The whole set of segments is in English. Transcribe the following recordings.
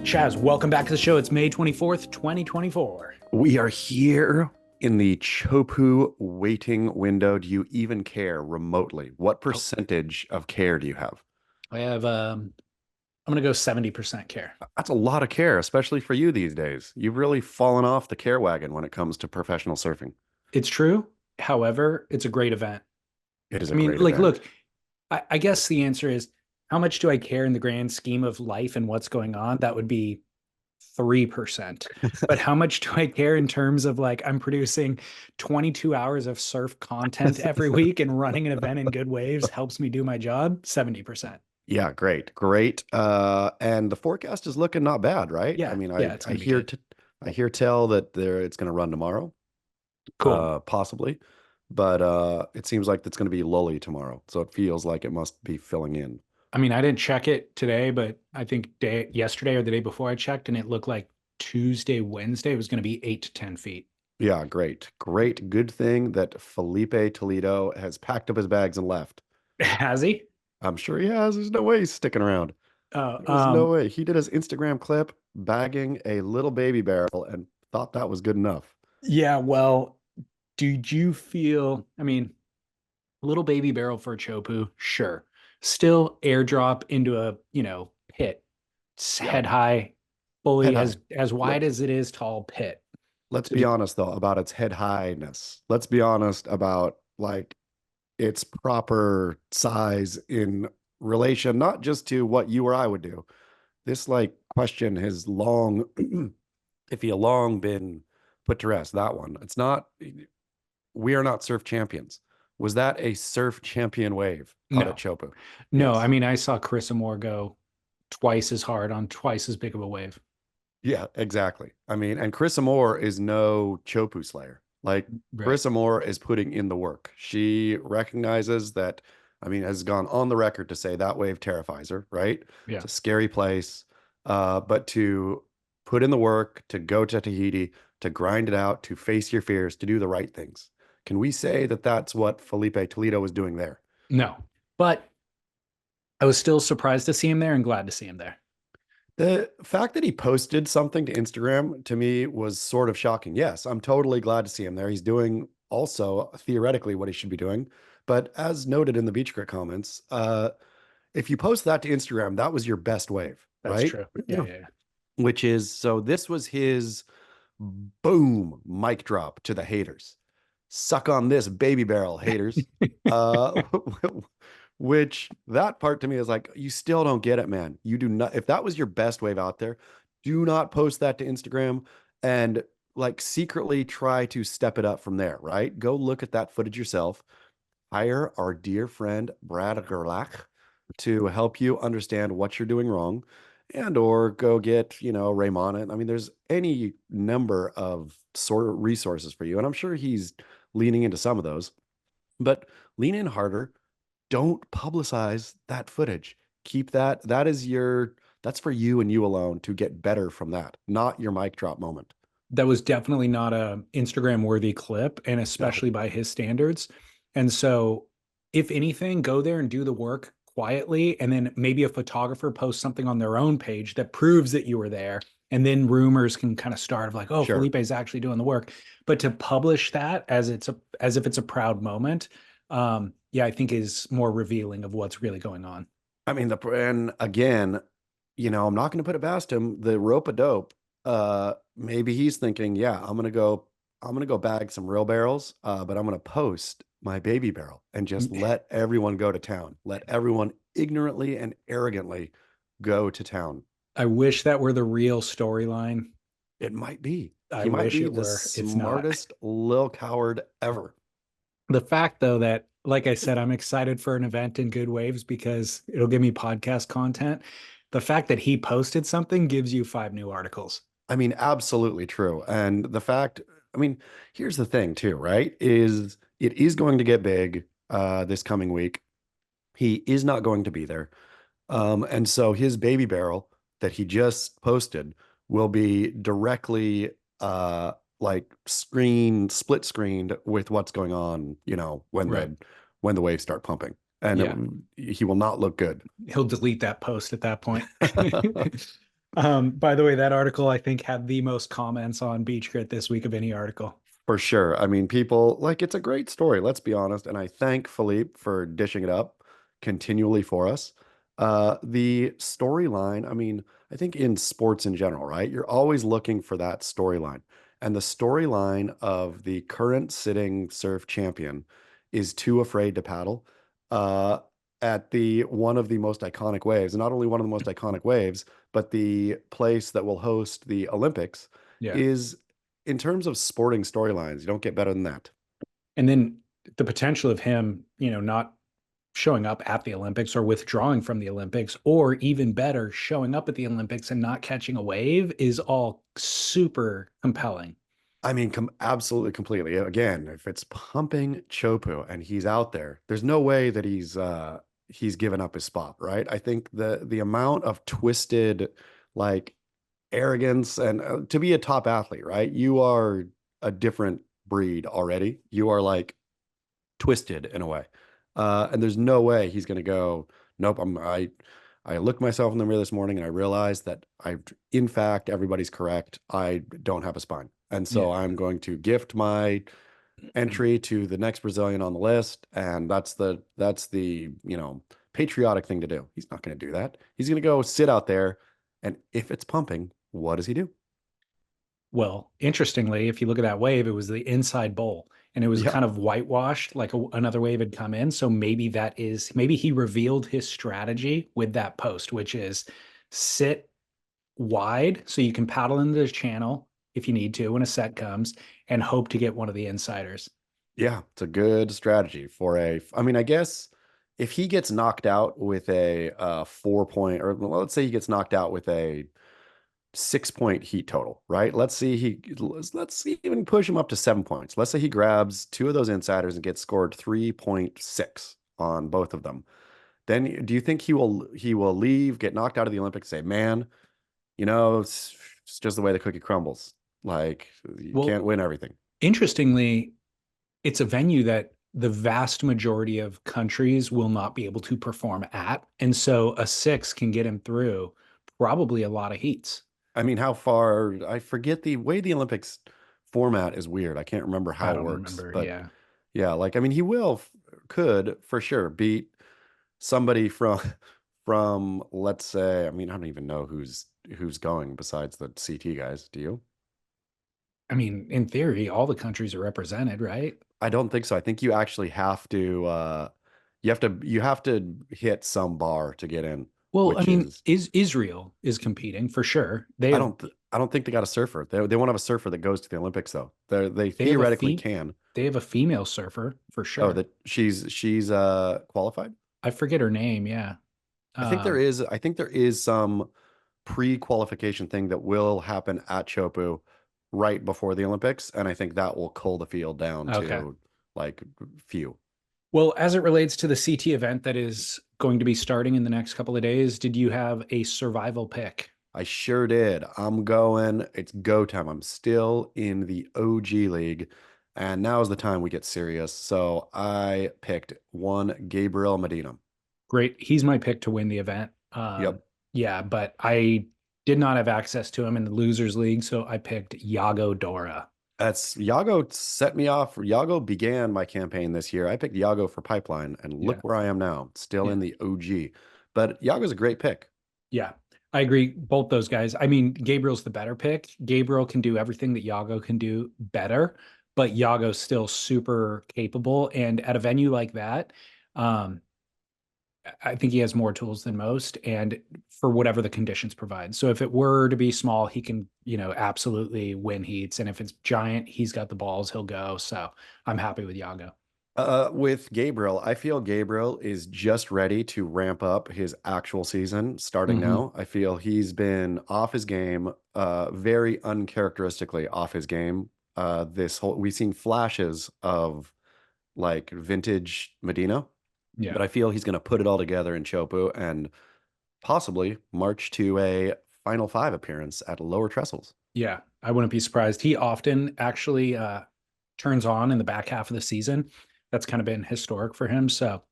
Chaz, welcome back to the show. It's May 24th, 2024. We are here in the Chopu waiting window. Do you even care remotely? What percentage of care do you have? I have, I'm going to go 70% care. That's a lot of care, especially for you these days. You've really fallen off the care wagon when it comes to professional surfing. It's true. However, it's a great event. It is I a mean, great like, event. look, I guess the answer is how much do I care in the grand scheme of life and what's going on? That would be 3%. But how much do I care in terms of like I'm producing 22 hours of surf content every week and running an event in good waves helps me do my job? 70%. Yeah, great, great. And the forecast is looking not bad, right? I Yeah. mean, Yeah. It's I going to be hear good. t I hear tell that it's going to run tomorrow, Cool. possibly, but it seems like it's going to be lully tomorrow, so it feels like it must be filling in. I mean, I didn't check it today, but I think yesterday or the day before I checked, and it looked like Tuesday, Wednesday was going to be 8 to 10 feet. Yeah, great. Great. Good thing that Felipe Toledo has packed up his bags and left. Has he? I'm sure he has. There's no way he's sticking around. Uh, There's no um, way. He did his Instagram clip bagging a little baby barrel and thought that was good enough. yeah, well, did you feel, I mean, little baby barrel for a chopu, sure. Still airdrop into a, pit. It's Yeah, head high, fully head high. as wide Let, as it is tall pit. let's So be honest though about its head highness. Let's be honest about like its proper size in relation, not just to what you or I would do. This like question has long if he had long been put to rest, that one. It's not, we are not surf champions. Was that a surf champion wave out at no, Chopu? no, I Yes. mean, I saw Chris Amore go twice as hard on twice as big of a wave. Yeah, exactly. I mean, and Chris Amore is no Chopu slayer. Like Right. Chris Amore is putting in the work. She recognizes that, I mean, has gone on the record to say that wave terrifies her, right? It's Yeah. a scary place. But to put in the work, to go to Tahiti, to grind it out, to face your fears, to do the right things. Can we say that that's what Felipe Toledo was doing there? No, but I was still surprised to see him there and glad to see him there. The fact that he posted something to Instagram to me was sort of shocking. Yes, I'm totally glad to see him there. He's doing also theoretically what he should be doing. But as noted in the Beach Grit comments, if you post that to Instagram, that was your best wave, That's right? true. Yeah, yeah, Which is so this was his boom mic drop to the haters. Suck on this baby barrel, haters. yeah. Uh, which that part to me is like, you still don't get it, man. You do not, if that was your best wave out there, do not post that to Instagram and like secretly try to step it up from there, right? Go look at that footage yourself. Hire our dear friend Brad Gerlach to help you understand what you're doing wrong and or go get, Raymond. I mean, there's any number of sort of resources for you. And I'm sure he's leaning into some of those, but lean in harder. Don't publicize that footage. Keep that. That's for you and you alone to get better from that, not your mic drop moment. That was definitely not a Instagram worthy clip, and No, especially by his standards. And so, if anything, go there and do the work quietly, and then maybe a photographer posts something on their own page that proves that you were there. And then rumors can kind of start of like, oh, sure. Felipe's actually doing the work. But to publish that as if it's a proud moment, yeah, I think is more revealing of what's really going on. I mean, and again, I'm not going to put it past him. The rope a dope. Maybe he's thinking, yeah, I'm gonna go bag some real barrels, but I'm gonna post my baby barrel and just let everyone go to town. Let everyone ignorantly and arrogantly go to town. I wish that were the real storyline. It might be. I He might wish be it the were. It's not. smartest little coward ever. The fact, though, that, like I said, I'm excited for an event in Good Waves because it'll give me podcast content. The fact that he posted something gives you 5 new articles. I mean, absolutely true. And the fact, I mean, here's the thing too, right? Is it is going to get big this coming week. He is not going to be there. And so his baby barrel that he just posted will be directly like split screened with what's going on, when Right. the waves start pumping. And Yeah. he will not look good. He'll delete that post at that point. By the way, that article I think had the most comments on Beach Grit this week of any article. For sure. I mean, people like it's a great story, let's be honest. And I thank Philippe for dishing it up continually for us. The storyline, I mean, I think in sports in general, right? You're always looking for that storyline. And the storyline of the current sitting surf champion is too afraid to paddle uh, at the one of the most iconic waves. And not only one of the most iconic waves, but the place that will host the Olympics Yeah. is in terms of sporting storylines, you don't get better than that. And then the potential of him, not showing up at the Olympics or withdrawing from the Olympics, or even better, showing up at the Olympics and not catching a wave is all super compelling. I mean, absolutely, completely. Again, if it's pumping Chopu and he's out there, there's no way that he's given up his spot, right? I think the amount of twisted like arrogance and to be a top athlete, right? You are a different breed already. You are like twisted in a way. And there's no way he's going to go, nope, I looked myself in the mirror this morning and I realized that in fact, everybody's correct. I don't have a spine. And Yeah. so I'm going to gift my entry to the next Brazilian on the list. And that's the patriotic thing to do. He's not going to do that. He's going to go sit out there. And if it's pumping, what does he do? Well, interestingly, if you look at that wave, it was the inside bowl and it was Yeah. kind of whitewashed, like another wave had come in. So maybe he revealed his strategy with that post, which is sit wide so you can paddle into the channel if you need to when a set comes and hope to get one of the insiders. Yeah, it's a good strategy for I mean, I guess if he gets knocked out with a 4 point, or well, let's say he gets knocked out with a 6 point heat total, right? Let's see even push him up to 7 points. Let's say he grabs two of those insiders and gets scored 3.6 on both of them. Then do you think he will leave, get knocked out of the Olympics, say, man, it's just the way the cookie crumbles. Like you Well, can't win everything. interestingly, it's a venue that the vast majority of countries will not be able to perform at. And so a six can get him through probably a lot of heats. I mean, how far? I forget the way the Olympics format is weird. I can't remember I how it don't works, remember. but Yeah. yeah, like I mean, could for sure beat somebody from let's say, I mean, I don't even know who's going besides the CT guys. Do you? I mean, in theory, all the countries are represented, right? I don't think so. I think you actually have to you have to hit some bar to get in, Well, I which mean, is Israel is competing for sure. They I have don't I don't think they got a surfer. They won't have a surfer that goes to the Olympics though. They they have a theoretically can. female surfer for Oh, sure. that she's qualified? I forget her name. Yeah. Um, I think there is some pre-qualification thing that will happen at Chopu right before the Olympics, and I think that will cull the field down okay. to like few. Well, as it relates to the CT event that is going to be starting in the next couple of days, did you have a survival pick? I sure did. It's go time. I'm still in the OG league, and now is the time we get serious. So I picked one Gabriel Medina. Great. He's my pick to win the event. Yep. Yeah, but I did not have access to him in the losers league, so I picked Yago Dora. That's Yago set me off. Yago began my campaign this year. I picked Yago for Pipeline, and Yeah. look where I am now, still Yeah. in the OG. But Yago's a great pick. Yeah. I agree. Both those guys. I mean, Gabriel's the better pick. Gabriel can do everything that Yago can do better, but Yago's still super capable. And at a venue like that, um, I think he has more tools than most and for whatever the conditions provide. So if it were to be small, he can, absolutely win heats. And if it's giant, he's got the balls, he'll go. So I'm happy with Yago. With Gabriel, I feel Gabriel is just ready to ramp up his actual season starting Hmm. now. I feel he's been off his game, very uncharacteristically off his game. We've seen flashes of like vintage Medina, Yeah. but I feel he's going to put it all together in Chopu and possibly march to a Final Five appearance at lower trestles. Yeah. I wouldn't be surprised. He often actually turns on in the back half of the season. That's kind of been historic for him. So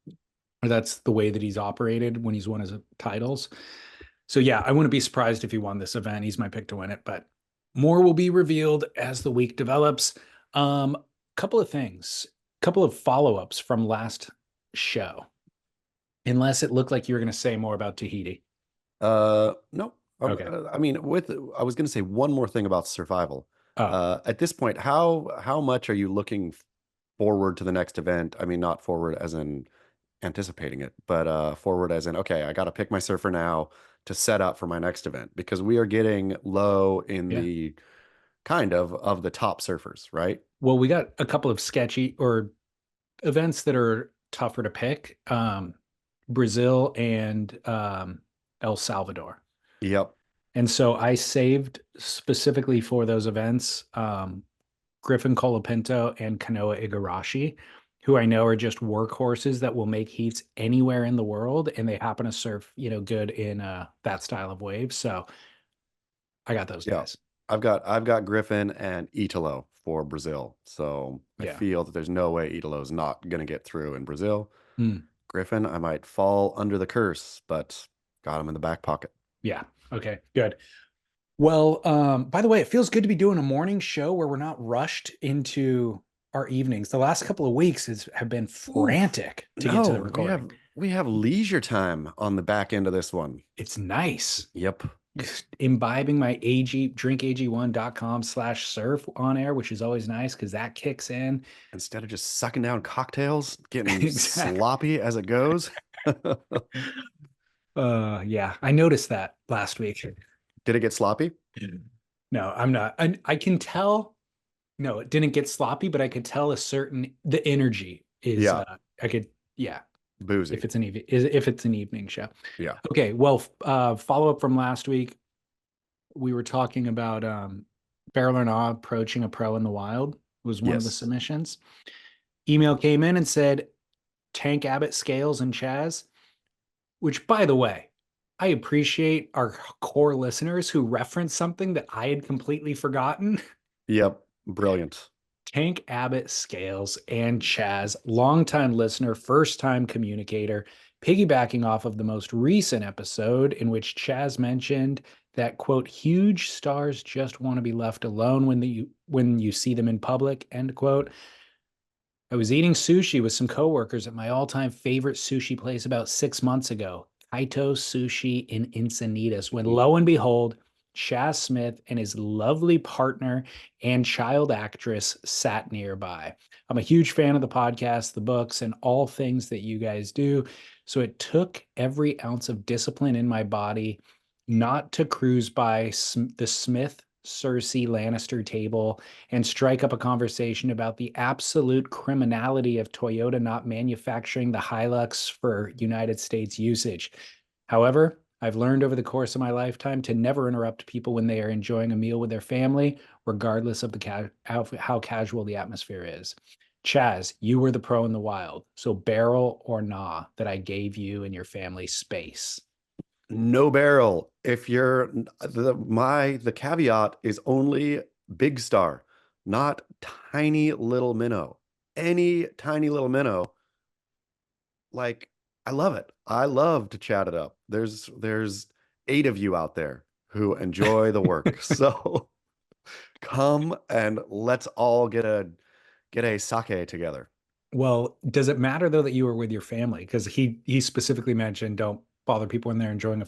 that's the way that he's operated when he's won his titles. So yeah, I wouldn't be surprised if he won this event. He's my pick to win it, but more will be revealed as the week develops. Couple of things, couple of follow-ups from last show. Unless it looked like you were going to say more about Tahiti. No. Okay. I mean, I was going to say one more thing about survival. Oh, At this point, how much are you looking forward to the next event? I mean, not forward as in anticipating it, but forward as in, okay, I got to pick my surfer now to set up for my next event because we are getting low in yeah. the kind of the top surfers, right? Well, we got a couple of sketchy or events that are tougher to pick. Brazil and El Salvador. Yep. And so I saved specifically for those events Griffin Colapinto and Kanoa Igarashi, who I know are just workhorses that will make heats anywhere in the world, and they happen to surf, good in that style of wave. So I got those Yeah. guys. I've got Griffin and Italo for Brazil. So I Yeah. feel that there's no way Italo's not gonna get through in Brazil. Mm, Griffin, I might fall under the curse, but got him in the back pocket. yeah. Okay. Good. Well, by the way, it feels good to be doing a morning show where we're not rushed into our evenings. The last couple of weeks have been Oof. frantic to get to the No, recording. we have leisure time on the back end of this one. It's nice. Yep. Just imbibing my AG drinkag1.com/surf on air, which is always nice because that kicks in. Instead of just sucking down cocktails, getting Exactly. sloppy as it goes. Yeah, I noticed that last week. Did it get sloppy? No, I'm not. I can tell. No, it didn't get sloppy, but I could tell the energy is Yeah, I could yeah, boozy. if it's an evening show. Yeah. Okay, well, follow up from last week, we were talking about Barrel or Nah approaching a pro in the wild was one of the Yes. submissions. Email came in and said Tank Abbott, Scales, and Chaz, which, by the way, I appreciate our core listeners who reference something that I had completely forgotten. Yep. Brilliant. Tank Abbott, Scales, and Chaz, longtime listener, first time communicator, piggybacking off of the most recent episode in which Chaz mentioned that, quote, huge stars just want to be left alone when you see them in public, end quote. I was eating sushi with some coworkers at my all-time favorite sushi place about 6 months ago, Kaito Sushi in Encinitas, when lo and behold, Chaz Smith and his lovely partner and child actress sat nearby. I'm a huge fan of the podcast, the books, and all things that you guys do. So it took every ounce of discipline in my body not to cruise by the Smith Cersei Lannister table and strike up a conversation about the absolute criminality of Toyota not manufacturing the Hilux for United States usage. However, I've learned over the course of my lifetime to never interrupt people when they are enjoying a meal with their family, regardless of how casual the atmosphere is. Chaz, you were the pro in the wild, so barrel or nah that I gave you and your family space. No barrel. If you're the caveat is only big star, not tiny little minnow. Any tiny little minnow, like I love it. I love to chat it up. There's 8 of you out there who enjoy the work. So come and let's all get a sake together. Well, does it matter though that you were with your family? Because he specifically mentioned don't bother people when they're enjoying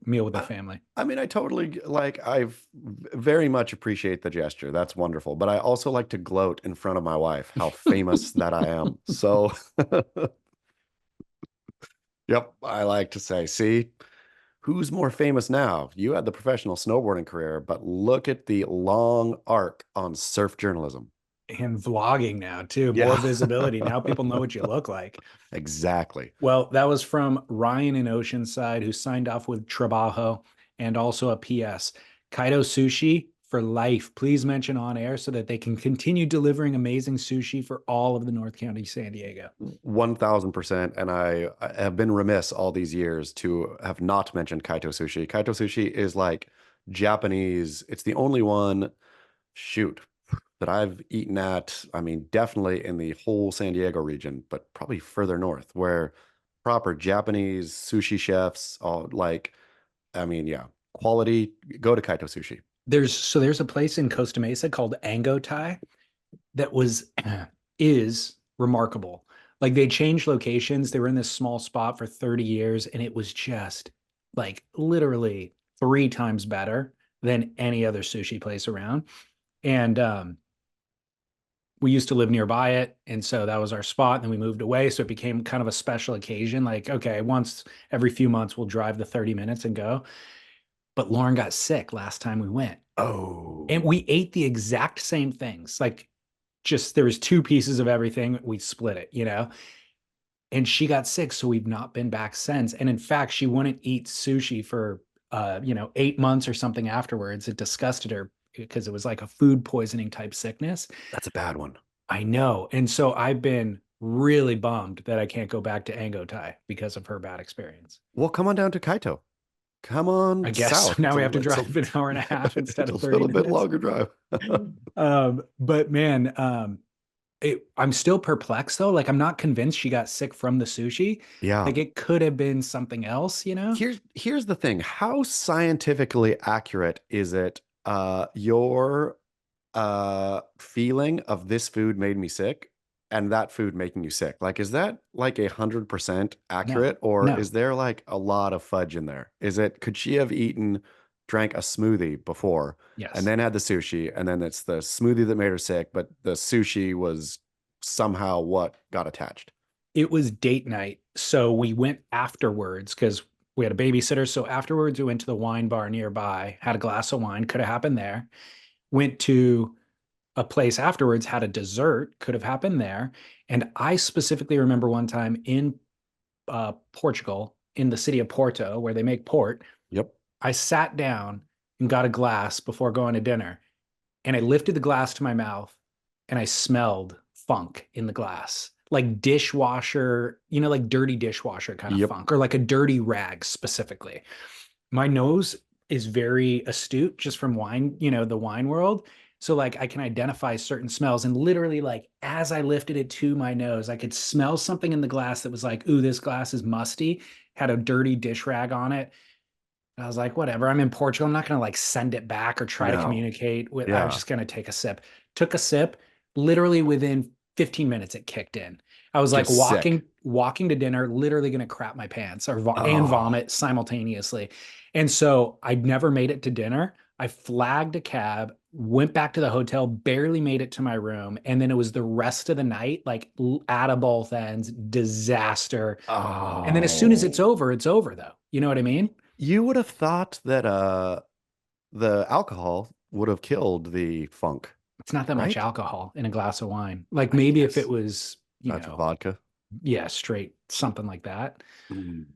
meal with their I, family. I mean, I totally like, very much appreciate the gesture. That's wonderful. But I also like to gloat in front of my wife how famous that I am. So, yep, I like to say, see, who's more famous now? You had the professional snowboarding career, but look at the long arc on surf journalism. And vlogging now too, more Yeah, visibility. Now people know what you look like. exactly. Well, that was from Ryan in Oceanside, who signed off with Trabajo and also a PS. Kaido Sushi for life. Please mention on air so that they can continue delivering amazing sushi for all of the North County San Diego. 1000%. And I have been remiss all these years to have not mentioned Kaito Sushi. Kaito Sushi is like Japanese. It's the only one, shoot, that I've eaten at. I mean, definitely in the whole San Diego region, but probably further north, where proper Japanese sushi chefs all like I mean, yeah, quality. Go to Kaito Sushi. There's a place in Costa Mesa called Ango Thai that was is remarkable. Like they changed locations. They were in this small spot for 30 years, and it was just like literally three times better than any other sushi place around. And we used to live nearby it. And so that was our spot. And then we moved away. So it became kind of a special occasion. Like, okay, once every few months, we'll drive the 30 minutes and go. But Lauren got sick last time we went. And Oh, we ate the exact same things. Like just there was two pieces of everything. We split it, you know? And she got sick. So we've not been back since. And in fact, she wouldn't eat sushi for 8 months or something afterwards. It disgusted her because it was like a food poisoning type sickness. that's a bad one. I know. And so I've been really bummed that I can't go back to Ango Thai because of her bad experience. Well, come on down to Kaito. Come I on guess south. now we have to drive an hour and a half instead It's a of 30 little bit minutes. longer drive. But man, I'm still perplexed though. Like I'm not convinced she got sick from the sushi. Yeah. Like it could have been something else, you know? Here's the thing. How scientifically accurate is it? Your feeling of this food made me sick and that food making you sick. Like, is that like 100% No, accurate, or no. is there like a lot of fudge in there? Could she have drank a smoothie before and Yes. then had the sushi, and then it's the smoothie that made her sick, but the sushi was somehow what got attached? It was date night. So we went afterwards because we had a babysitter. So afterwards, we went to the wine bar nearby, had a glass of wine, could have happened there. Went to a place afterwards, had a dessert, could have happened there. And I specifically remember one time in Portugal, in the city of Porto, where they make port, Yep. I sat down and got a glass before going to dinner. And I lifted the glass to my mouth and I smelled funk in the glass, like dishwasher, like dirty dishwasher kind of Yep. funk, or like a dirty rag specifically. My nose is very astute just from wine, the wine world. So like I can identify certain smells, and literally like as I lifted it to my nose, I could smell something in the glass that was like, ooh, this glass is musty, had a dirty dish rag on it. I was like, whatever. I'm in Portugal. I'm not going to like send it back or try to No. communicate with. I was Yeah. just going to take a sip. Took a sip. Literally within 15 minutes, it kicked in. I was like Just sick. walking to dinner, literally going to crap my pants and Oh. vomit simultaneously. And so I never made it to dinner. I flagged a cab, went back to the hotel, barely made it to my room. And then it was the rest of the night, like out of both ends, disaster. And then as soon as Oh. it's over though. You know what I mean? You would have thought that the alcohol would have killed the funk, It's not that much right? alcohol in a glass of wine. Like I maybe if it guess was, that's vodka. yeah, straight something like that Mm,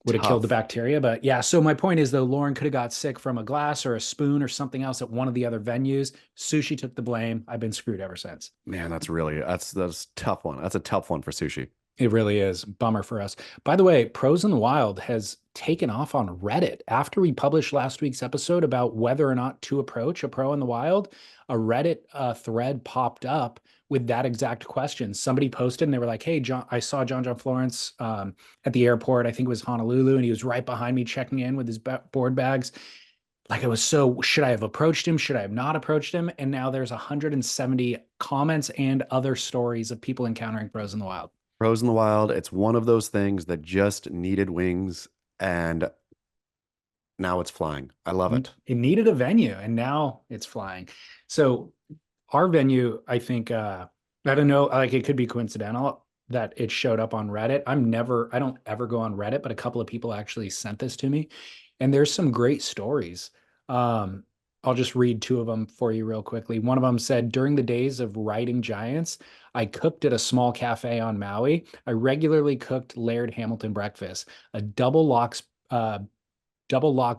would have killed the tough. bacteria. But yeah, so my point is though, Lauren could have got sick from a glass or a spoon or something else at one of the other venues. Sushi took the blame. I've been screwed ever since. Man, that's a tough one. That's a tough one for sushi. It really is. Bummer for us. By the way, Pros in the Wild has taken off on Reddit. After we published last week's episode about whether or not to approach a pro in the wild, a Reddit thread popped up with that exact question. Somebody posted and they were like, hey, John, I saw John Florence at the airport. I think it was Honolulu. And he was right behind me checking in with his board bags. Like it was so, should I have approached him? Should I have not approached him? And now there's 170 comments and other stories of people encountering pros in the wild. Pros in the wild, it's one of those things that just needed wings, and now it's flying. I love it. It needed a venue and now it's flying. So our venue, I think, I don't know, like it could be coincidental that it showed up on Reddit. I don't ever go on Reddit, but a couple of people actually sent this to me, and there's some great stories. Um, I'll just read two of them for you real quickly. One of them said, during the days of riding giants, I cooked at a small cafe on Maui. I regularly cooked Laird Hamilton breakfast, a double lox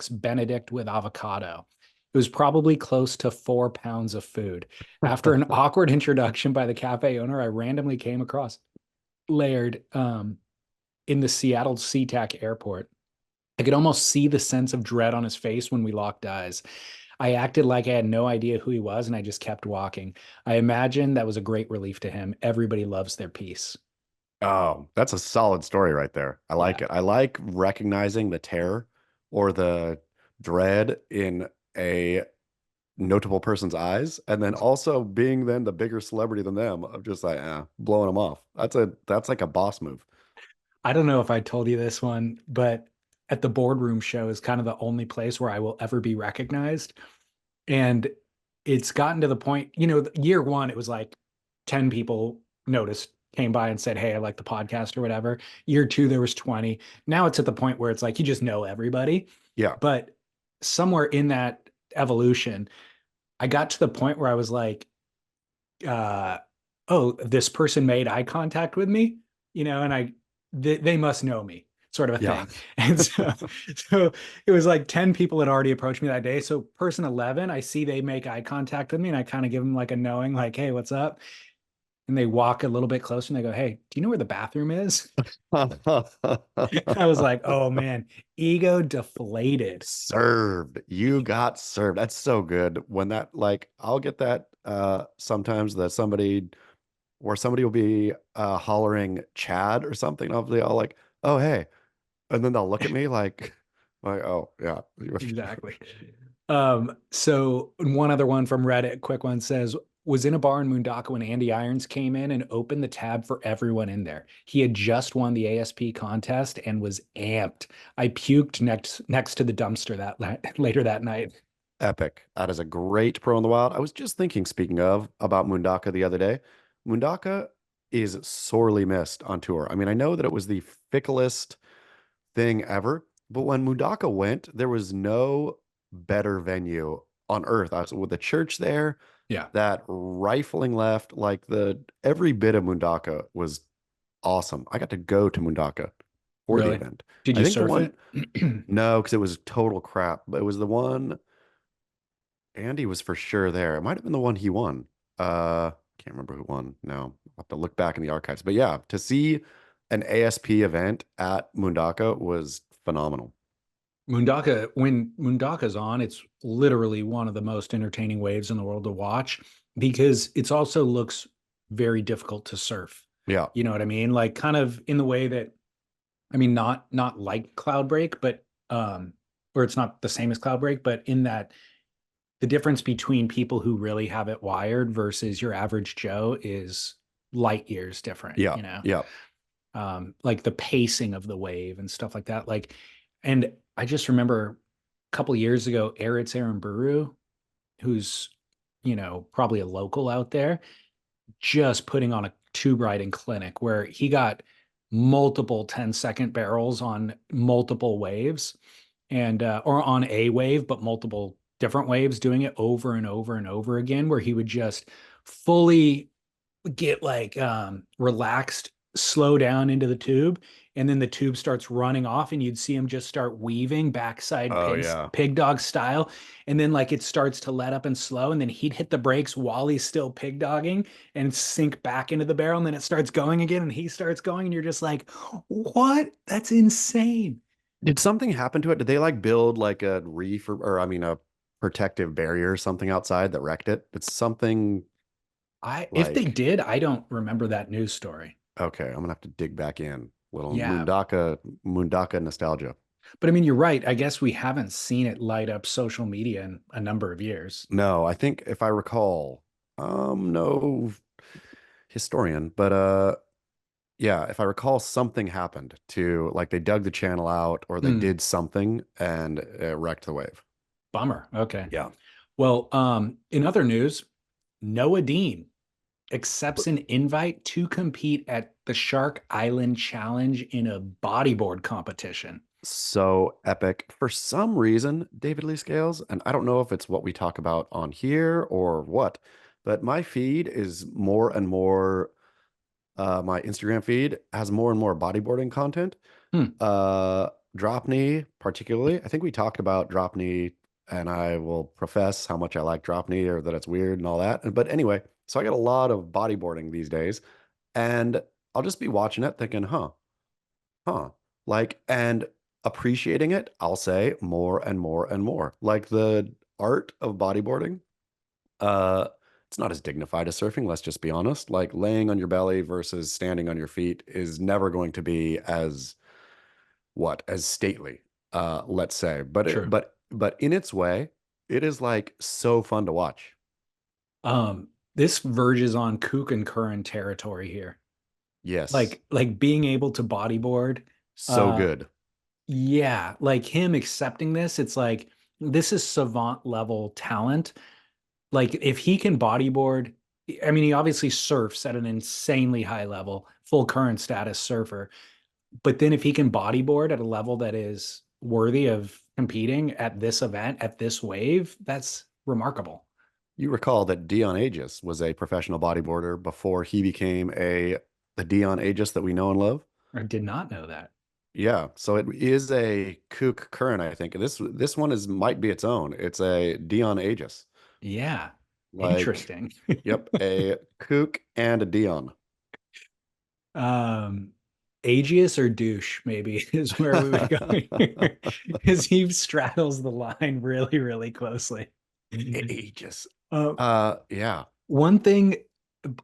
Benedict with avocado. It was probably close to 4 pounds of food. After an awkward introduction by the cafe owner, I randomly came across Laird in the Seattle SeaTac airport. I could almost see the sense of dread on his face when we locked eyes. I acted like I had no idea who he was and I just kept walking. I imagine that was a great relief to him. Everybody loves their piece. Oh, that's a solid story right there. I like Yeah. it. I like recognizing the terror or the dread in a notable person's eyes, and then also being then the bigger celebrity than them, of just like blowing them off. That's like a boss move. I don't know if I told you this one, but at the boardroom show is kind of the only place where I will ever be recognized. And it's gotten to the point, year one, it was like 10 people noticed, came by and said, "Hey, I like the podcast," or whatever. Year two, there was 20. Now it's at the point where it's like you just know everybody. Yeah. But somewhere in that evolution, I got to the point where I was like, uh, oh, this person made eye contact with me, and they must know me, sort of a Yeah. thing. And so it was like 10 people had already approached me that day. So person 11, I see they make eye contact with me and I kind of give them like a knowing, like, "Hey, what's up?" And they walk a little bit closer and they go, "Hey, do you know where the bathroom is?" I was like, oh man, ego deflated. Served. You got served. That's so good. When that, like, I'll get that sometimes, that somebody will be hollering Chad or something. I'll like, "Oh, hey." And then they'll look at me like, "Oh, yeah." Exactly. So one other one from Reddit, quick one says, "Was in a bar in Mundaka when Andy Irons came in and opened the tab for everyone in there. He had just won the ASP contest and was amped. I puked next to the dumpster later that night." Epic. That is a great pro in the wild. I was just thinking, speaking of, about Mundaka the other day. Mundaka is sorely missed on tour. I mean, I know that it was the ficklest thing ever, but when Mundaka went, there was no better venue on earth. I was with the church there, Yeah. that rifling left, like the every bit of Mundaka was awesome. I got to go to Mundaka for the Really? event. Did I you think the surf one, it? no, because it was total crap, but it was the one Andy was for sure there. It might have been the one he won. Can't remember who won. No, I'll have to look back in the archives. But yeah, to see an ASP event at Mundaka was phenomenal. Mundaka, when Mundaka's on, it's literally one of the most entertaining waves in the world to watch because it's also looks very difficult to surf. Yeah. You know what I mean? Like kind of in the way that, I mean, not like Cloud Break, but or it's not the same as Cloud Break, but in that the difference between people who really have it wired versus your average Joe is light years different, Yeah. Yeah. like the pacing of the wave and stuff like that. Like, and I just remember a couple years ago, Eretz Aramburu, who's, probably a local out there, just putting on a tube riding clinic where he got multiple 10-second barrels on multiple waves and or on a wave, but multiple different waves, doing it over and over and over again, where he would just fully get like relaxed, slow down into the tube, and then the tube starts running off, and you'd see him just start weaving backside Oh yeah. pig dog style, and then like it starts to let up and slow, and then he'd hit the brakes while he's still pig dogging and sink back into the barrel, and then it starts going again, and he starts going, and you're just like, what? That's insane. Did something happen to it? Did they like build like a reef, or I mean a protective barrier or something outside that wrecked it? It's something If they like, did, I don't remember that news story. okay, I'm gonna have to dig back in. Little Yeah. Mundaka nostalgia. But I mean, you're right. I guess we haven't seen it light up social media in a number of years. No, I think if I recall, no historian, but yeah, if I recall, something happened to, like, they dug the channel out or they Hmm. did something and it wrecked the wave. Bummer. Okay. Yeah. Well, in other news, Noah Dean accepts an invite to compete at the Shark Island Challenge in a bodyboard competition. So epic. For some reason, David Lee Scales, and I don't know if it's what we talk about on here or what, but my feed is more and more, my Instagram feed has more and more bodyboarding content. Hmm. Uh, Drop knee, particularly. I think we talked about drop knee, and I will profess how much I like drop knee, or that it's weird and all that. But anyway, so I get a lot of bodyboarding these days, and I'll just be watching it thinking, huh, like, and appreciating it, I'll say, more and more and more. Like the art of bodyboarding, uh, it's not as dignified as surfing, let's just be honest. Like laying on your belly versus standing on your feet is never going to be as stately, let's say. But True. but in its way, it is like so fun to watch. This verges on kook and Curren territory here. Yes, Like being able to bodyboard. so Uh, good. yeah, like him accepting this, it's like this is savant level talent. Like if he can bodyboard, I mean, he obviously surfs at an insanely high level, full current status surfer. But then if he can bodyboard at a level that is worthy of competing at this event, at this wave, that's remarkable. You recall that Dion Agius was a professional bodyboarder before he became the Dion Agius that we know and love. I did not know that. Yeah, so it is a kook current, I think. This one is might be its own. It's a Dion Aegis. Yeah, Like, interesting. yep, a kook and a Dion. um, Agius or douche, maybe, is where we would go because he straddles the line really, really closely. Aegis. Uh, Yeah. One thing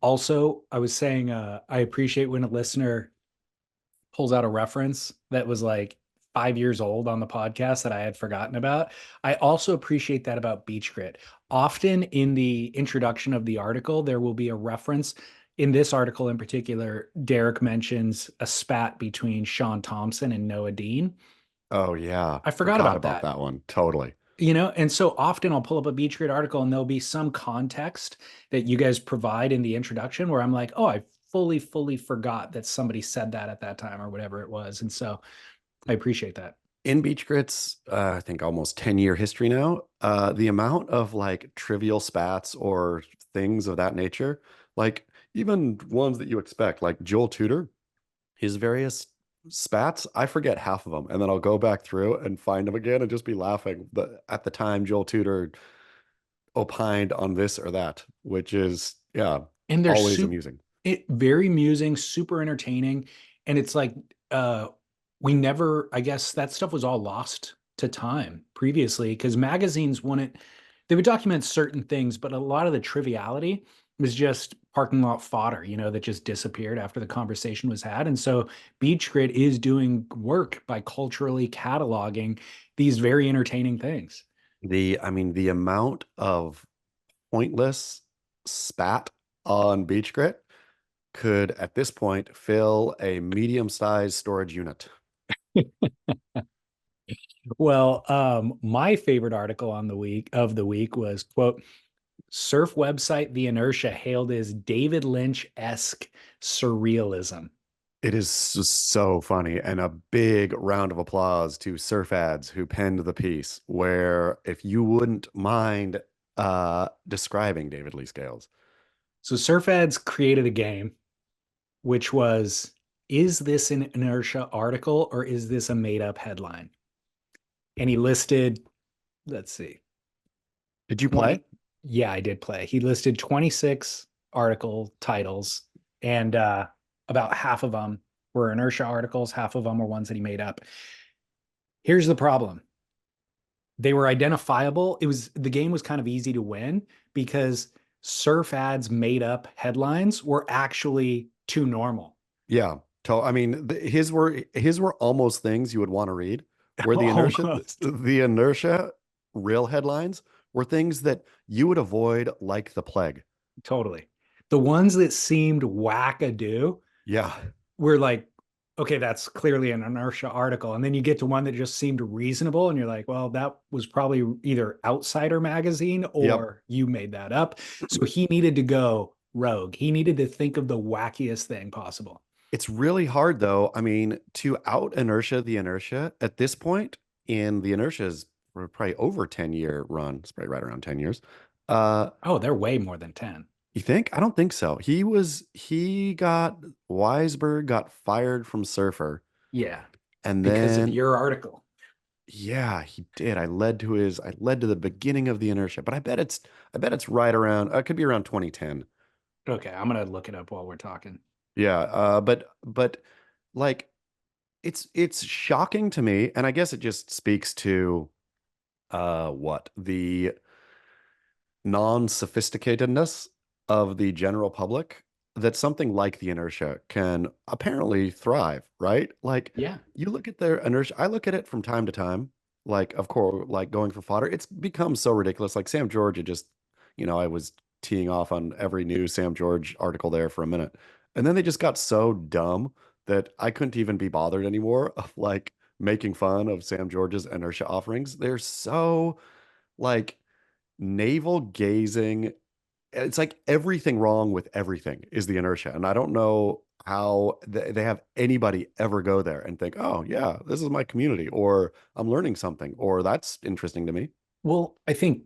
also, I was saying, I appreciate when a listener pulls out a reference that was like 5 years old on the podcast that I had forgotten about. I also appreciate that about Beach Grit. Often in the introduction of the article, there will be a reference. In this article in particular, Derek mentions a spat between Sean Thompson and Noah Dean. Oh yeah. I forgot Forgot about about that. that one. Totally. And so often I'll pull up a Beach Grit article and there'll be some context that you guys provide in the introduction where I'm like, oh, I fully forgot that somebody said that at that time or whatever it was. And so I appreciate that. In Beach Grit's, I think almost 10-year history now, the amount of like trivial spats or things of that nature, like even ones that you expect, like Joel Tudor, his various spats, I forget half of them, and then I'll go back through and find them again and just be laughing. But at the time, Joel Tudor opined on this or that, which is yeah, And they're always amusing. very amusing, super entertaining. And it's like uh we never, I guess that stuff was all lost to time previously because magazines wouldn't they would document certain things, but a lot of the triviality was just parking lot fodder, that just disappeared after the conversation was had. And so Beach Grit is doing work by culturally cataloging these very entertaining things. I mean, the amount of pointless spat on Beach Grit could, at this point, fill a medium-sized storage unit. Well, my favorite article on the week was quote, surf website The Inertia hailed as David Lynch-esque surrealism. It is so funny, and a big round of applause to Surf Ads who penned the piece. Where, if you wouldn't mind describing David Lee Scales. So Surf Ads created a game, which was, is this an Inertia article or is this a made up headline? And he listed, let's see, Did you play? 20. Yeah, I did play. He listed 26 article titles, and about half of them were Inertia articles, half of them were ones that he made up. Here's the problem. They were identifiable. The game was kind of easy to win because Surf Ads made up headlines were actually too normal. Yeah. I mean, his were almost things you would want to read. Where the inertia, Almost. the inertia, real headlines were things that you would avoid like the plague. Totally. The ones that seemed wackadoo Yeah. were like, okay, that's clearly an Inertia article. And then you get to one that just seemed reasonable, and you're like, well, that was probably either Outsider magazine Yep. or you made that up. So he needed to go rogue. He needed to think of the wackiest thing possible. It's really hard though. I mean, to out inertia the inertia at this point in the inertia's probably over 10-year run. It's probably right around 10 years. Uh, Oh, they're way more than 10. you think? I don't think so. Weisberg got fired from Surfer, Yeah, and because of then your article. yeah, he did. I led to the beginning of the inertia, but I bet it's right around it could be around 2010. Okay, I'm gonna look it up while we're talking. Yeah, but like it's shocking to me, and I guess it just speaks to what the non-sophisticatedness of the general public, that something like the inertia can apparently thrive, right? Like, Yeah. you look at their inertia, I look at it from time to time, like of course, like going for fodder. It's become so ridiculous. Like Sam George, it just, I was teeing off on every new Sam George article there for a minute. And then they just got so dumb that I couldn't even be bothered anymore of like making fun of Sam George's inertia offerings. They're so like navel gazing. It's like everything wrong with everything is the inertia. And I don't know how they have anybody ever go there and think, oh, yeah, this is my community, or I'm learning something, or that's interesting to me. Well, I think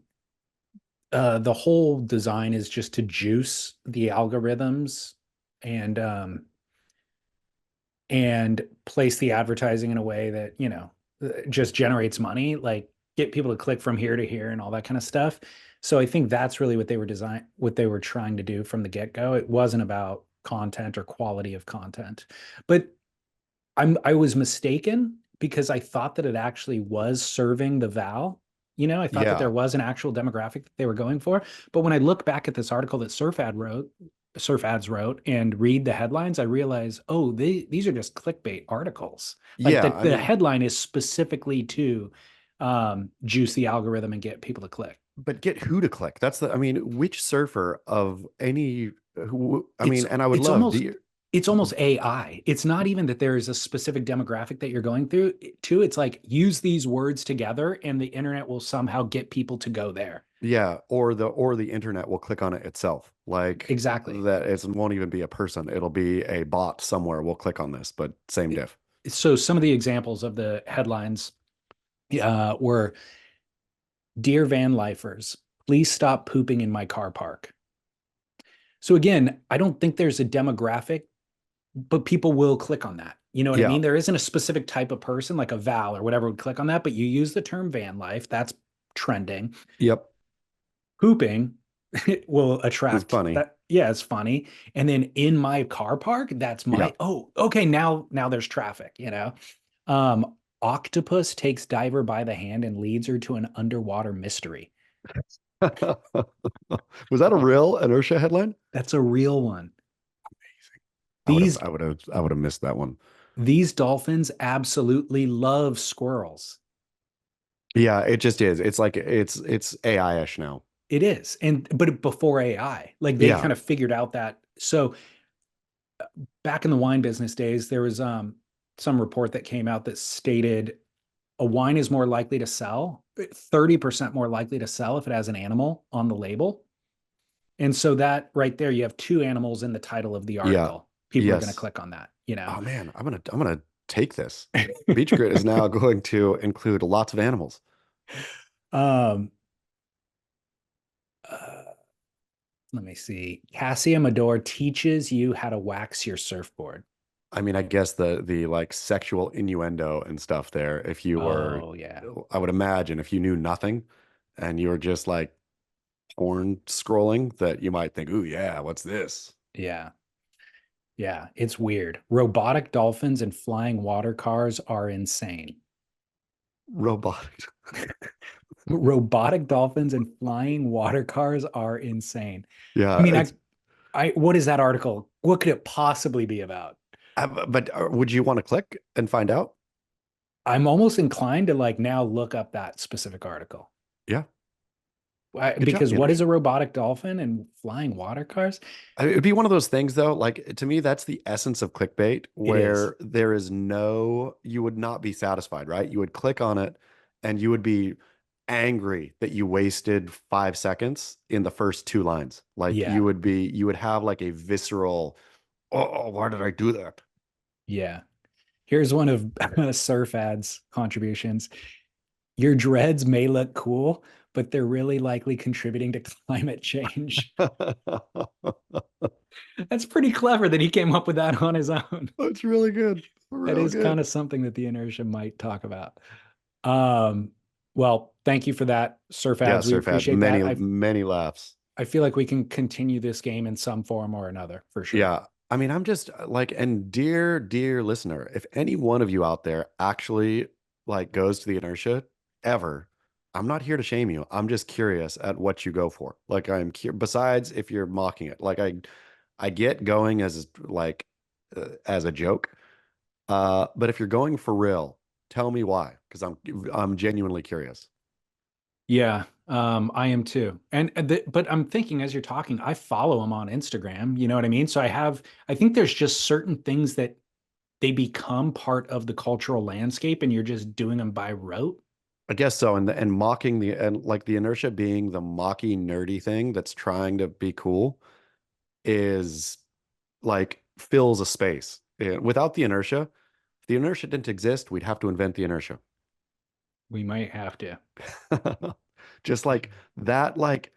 the whole design is just to juice the algorithms and and place the advertising in a way that, just generates money, like get people to click from here to here and all that kind of stuff. So I think that's really what they were trying to do from the get-go. It wasn't about content or quality of content. But I was mistaken because I thought that it actually was serving the Val. I thought that Yeah. there was an actual demographic that they were going for. But when I look back at this article that Surf Ads wrote and read the headlines, I realize, oh, these are just clickbait articles. Like Yeah. that I the mean, headline is specifically to juice the algorithm and get people to click. but get who to click? I mean, which surfer of any, I It's mean, and I would it's love, almost it's almost AI. It's not even that there is a specific demographic that you're going through to. It's like use these words together and the internet will somehow get people to go there. yeah, or the internet will click on it itself. Like Exactly. that it won't even be a person. It'll be a bot somewhere will click on this, but same diff. So some of the examples of the headlines were Dear van lifers, please stop pooping in my car park. So again, I don't think there's a demographic, but people will click on that. You know what I Yeah. mean? There isn't a specific type of person like a Val or whatever would click on that, but you use the term van life. That's trending. Yep. Pooping will It's attract funny. that. Yeah, it's funny. And then in my car park, that's Yeah. my, oh, okay, now there's traffic. Octopus takes diver by the hand and leads her to an underwater mystery. Was that a real inertia headline? That's a real one. I would have, These I would have, I would have missed that one. these dolphins absolutely love squirrels. Yeah, it just is. It's like it's AI-ish now. It is. And but before AI, like they Yeah. kind of figured out that. So back in the wine business days, there was some report that came out that stated a wine is more likely to sell, 30% more likely to sell if it has an animal on the label. And so that right there, you have two animals in the title of the Yeah. article. People are going to Yes. click on that. Oh man, I'm gonna take this. Beach Grit is now going to include lots of animals. um, uh, let me see. Cassia Mador teaches you how to wax your surfboard. I mean, I guess the like sexual innuendo and stuff there. If you were, Oh, yeah. I would imagine if you knew nothing and you were just like porn scrolling, that you might think, "Ooh, yeah, what's this?" Yeah. Yeah. It's weird. Robotic dolphins and flying water cars are insane. Robotic. Robotic dolphins and flying water cars are insane. I Yeah, mean, it's. what is that article? What could it possibly be about? But would you want to click and find out? I'm almost inclined to like now look up that specific article. Yeah, good job, Because what is Yanush. a robotic dolphin and flying water cars? It'd be one of those things though, like to me, that's the essence of clickbait, It is. where there is no, you would not be satisfied, right? You would click on it and you would be angry that you wasted 5 seconds in the first two lines. Like Yeah. you would have like a visceral, oh, why did I do that? Yeah. Here's one of Surf Ads contributions. Your dreads may look cool, but they're really likely contributing to climate change. That's pretty clever that he came up with that on his own. That's really good. That Real is kind good. of something that the inertia might talk about. Um, well, thank you for that, Surf Yeah, Ads. We surf ads, appreciate that. many, many laughs. I feel like we can continue this game in some form or another for sure. Yeah. I mean, I'm just like, and dear listener, if any one of you out there actually like goes to the inertia ever, I'm not here to shame you. I'm just curious at what you go for. Like besides if you're mocking it, like I get going as like as a joke. But if you're going for real, Tell me why, because I'm genuinely curious. Yeah, I am too. But I'm thinking as you're talking, I follow them on Instagram. You know what I mean? So I think there's just certain things that they become part of the cultural landscape, and you're just doing them by rote. I guess so. And mocking and like the inertia being the mocky nerdy thing that's trying to be cool is like fills a space. Without if the inertia didn't exist, we'd have to invent the inertia. We might have to. Just like that, like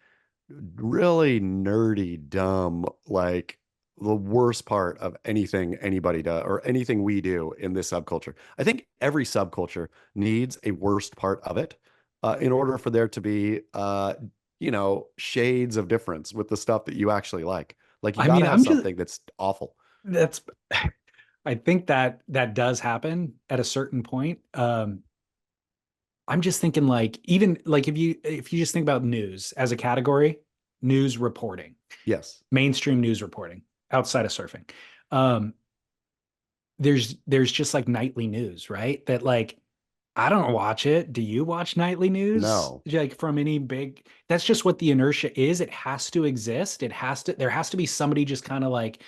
really nerdy, dumb, like the worst part of anything anybody does or anything we do in this subculture. I think every subculture needs a worst part of it in order for there to be, shades of difference with the stuff that you actually like. Like you I got mean, to have I'm just something that's awful. that's I think that that does happen at a certain point. I'm just thinking like even like if you just think about news as a category, news reporting, Yes. mainstream news reporting outside of surfing. Um, there's just like nightly news, right? That like I don't watch it. Do you watch nightly news? No. Like from any big, that's just what the inertia is. It has to exist. There has to be somebody just kind of like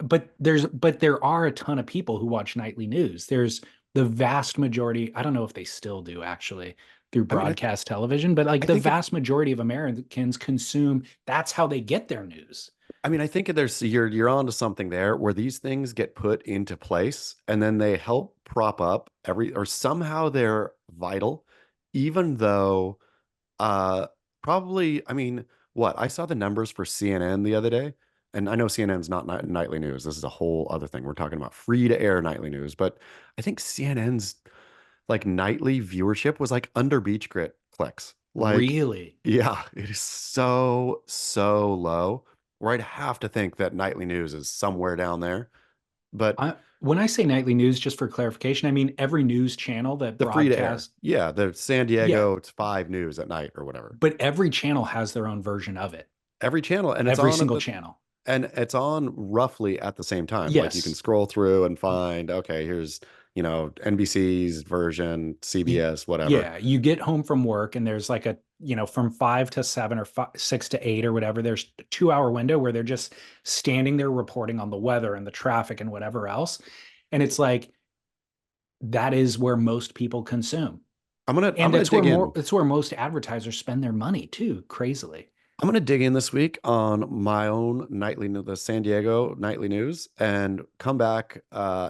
but there are a ton of people who watch nightly news. There's the vast majority, I don't know if they still do actually through I mean, broadcast television, but like I the think vast majority of Americans consume, that's how they get their news. I think there's you're onto something there where these things get put into place and then they help prop up every or somehow they're vital, even though uh probably what I saw the numbers for CNN the other day, and I know CNN's not nightly news. This is a whole other thing. We're talking about free to air nightly news, but I think CNN's like nightly viewership was like under Beach Grit clicks. Like, Really? yeah, it is so, so low. Where I'd have to think that nightly news is somewhere down there. But When I say nightly news, just for clarification, I mean every news channel that the free to air, broadcasts. yeah, the San Yeah, Diego, it's 5 news at night or whatever. but every channel has their own version of it. Every channel, and it's Every on single channel. roughly at the same time. Like you can Yes. scroll through and find, okay, here's, NBC's version, You, CBS, whatever. yeah, you get home from work and there's like from 5 to 7 or 6 to 8 or whatever, there's a 2 hour window where they're just standing there reporting on the weather and the traffic and whatever else. And it's like, that is where most people consume. I'm And gonna dig in. it's where most advertisers spend their money too, crazily. I'm going to dig in this week on my own the San Diego nightly news, and come back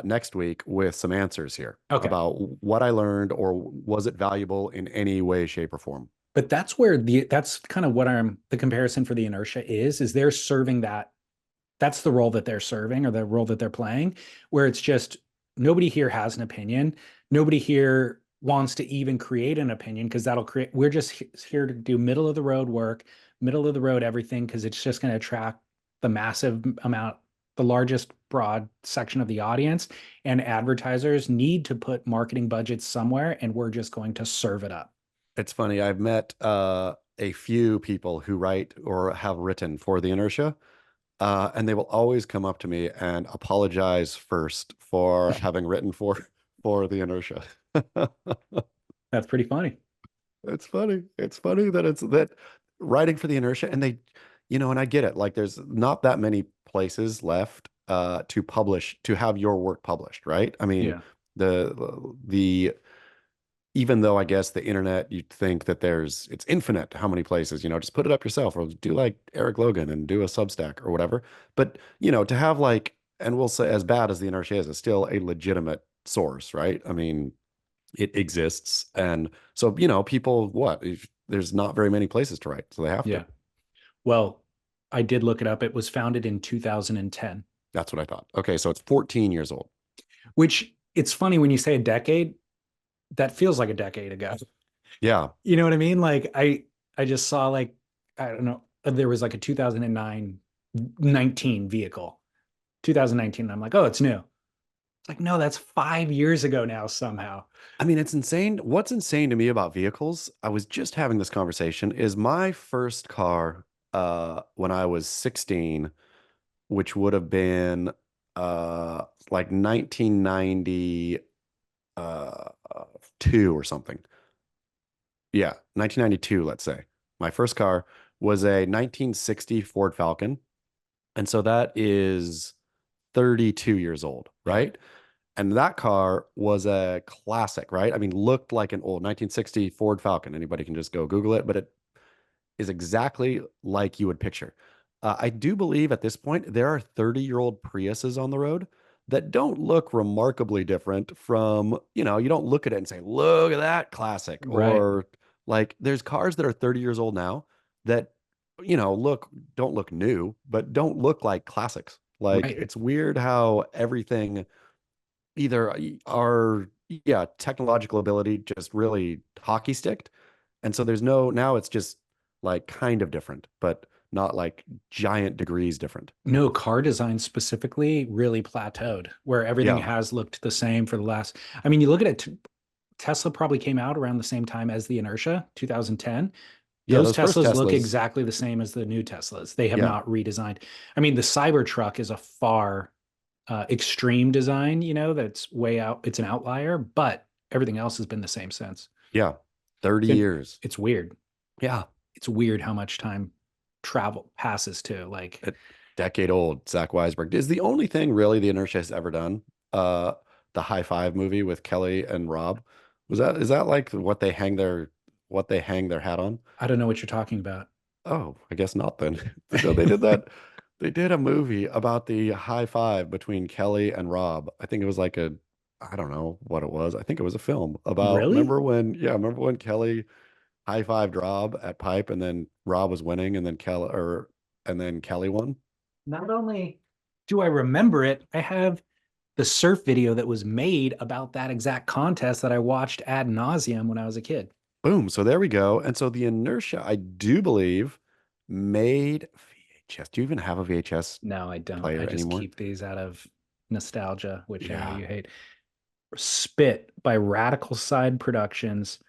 next week with some answers here Okay. about what I learned or was it valuable in any way, shape, or form. But that's kind of what the comparison for the inertia is they're serving that's the role that they're serving or the role that they're playing, where it's just nobody here has an opinion. Nobody here wants to even create an opinion because we're just here to do middle of the road work, middle of the road everything, because it's just going to attract the massive amount, the largest broad section of the audience. And advertisers need to put marketing budgets somewhere, and we're just going to serve it up. It's funny. I've met a few people who write or have written for the Inertia, and they will always come up to me and apologize first for having written for the Inertia. That's pretty funny. It's funny. It's funny that it's that writing for the Inertia, and and I get it. Like there's not that many places left to publish, to have your work published, right? I mean, Yeah. the even though I guess the internet, you'd think that it's infinite how many places, just put it up yourself or do like Eric Logan and do a Substack or whatever. But, to have like, and we'll say as bad as the Inertia is, it's still a legitimate source, right? I mean, it exists. And so, people, there's not very many places to write, so they have to. Yeah. Well, I did look it up. It was founded in 2010, That's what I thought. Okay, so it's 14 years old. which it's funny when you say a decade, that feels like a decade ago. Yeah. You know what I mean? Like I just saw like I don't know, there was like a 2009 19 vehicle. 2019 I'm like, "Oh, it's new." It's like, "No, that's 5 years ago now somehow." I mean, it's insane. What's insane to me about vehicles, I was just having this conversation, is my first car when I was 16, which would have been like 1990, uh, two or something. Yeah, 1992, let's say. My first car was a 1960 Ford Falcon. And so that is 32 years old, Yeah. right? And that car was a classic, right? I mean, looked like an old 1960 Ford Falcon. Anybody can just go Google it, but it is exactly like you would picture. I do believe at this point there are 30-year-old Priuses on the road that don't look remarkably different from, you don't look at it and say, look at that classic. Right. Or like there's cars that are 30 years old now that, don't look new, but don't look like classics. Like Right. it's weird how everything either our technological ability just really hockey sticked, and so there's no now it's just like kind of different but not like giant degrees different. No, car design specifically really plateaued where everything Yeah, has looked the same for the last. I mean, you look at it, Tesla probably came out around the same time as the Inertia, 2010. yeah, Those those first Teslas look Teslas. exactly the same as the new Teslas. They have Yeah, not redesigned. I mean, the Cybertruck is a far extreme design, that's way out. It's an outlier, but everything else has been the same since. yeah, 30 It's years. it's weird. Yeah, It's weird how much time travel passes to like, a decade old. Zach Weisberg is the only thing really the Inertia has ever done. uh the High Five movie with Kelly and Rob, is that like what they hang their hat on? I don't know what you're talking about. Oh, I guess not then. No, they did that. They did a movie about the high five between Kelly and Rob. I think it was like I don't know what it was. I think it was a film about, Really? remember when Kelly high fived Rob at Pipe and then Rob was winning and then Kelly won? Not only do I remember it, I have the surf video that was made about that exact contest that I watched ad nauseum when I was a kid. Boom. So there we go. And so the Inertia, I do believe, made VHS. Do you even have a VHS No, I don't. I player just anymore? keep these out of nostalgia, which I know Yeah. you hate. Spit by Radical Side Productions,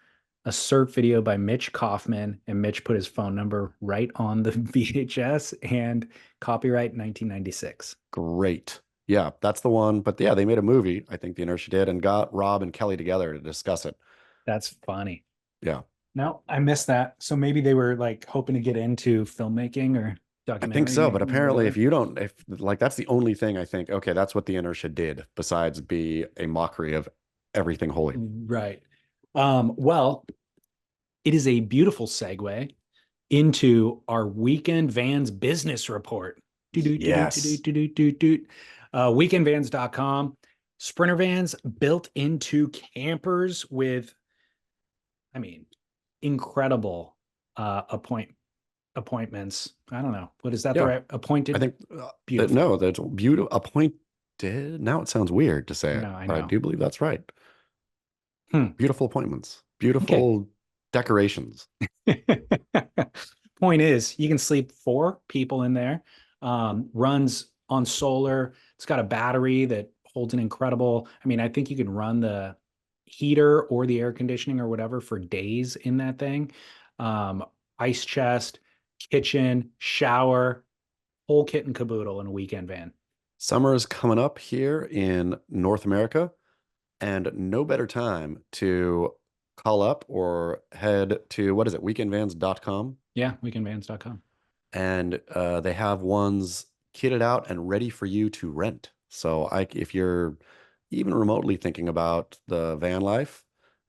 a surf video by Mitch Kaufman, and Mitch put his phone number right on the VHS and copyright 1996. Great. Yeah, that's the one. But yeah, they made a movie, I think the Inertia did, and got Rob and Kelly together to discuss it. That's funny. Yeah. No, I missed that. So maybe they were like hoping to get into filmmaking or I think documentary so, but making or apparently whatever. if like that's the only thing I think, okay, that's what the Inertia did besides be a mockery of everything holy. Right. Well, it is a beautiful segue into our weekend vans business report. Yes. Weekendvans.com. Sprinter vans built into campers with, I mean, incredible appointments. I don't know. What is that the Yeah. right I appointed? think that Beautiful. no, that's beautiful. Appointed. Now it sounds weird to say it, No, I but I know. do believe that's right. Hmm. Beautiful appointments, Okay. beautiful decorations. Point is, you can sleep four people in there. Runs on solar. It's got a battery that holds an incredible. I mean, I think you can run the heater or the air conditioning or whatever for days in that thing. Um, Ice chest, kitchen, shower, whole kit and caboodle in a weekend van. Summer is coming up here in North America, and no better time to call up or head to what is it, weekendvans.com. Yeah, weekendvans.com. And they have ones kitted out and ready for you to rent. So if you're even remotely thinking about the van life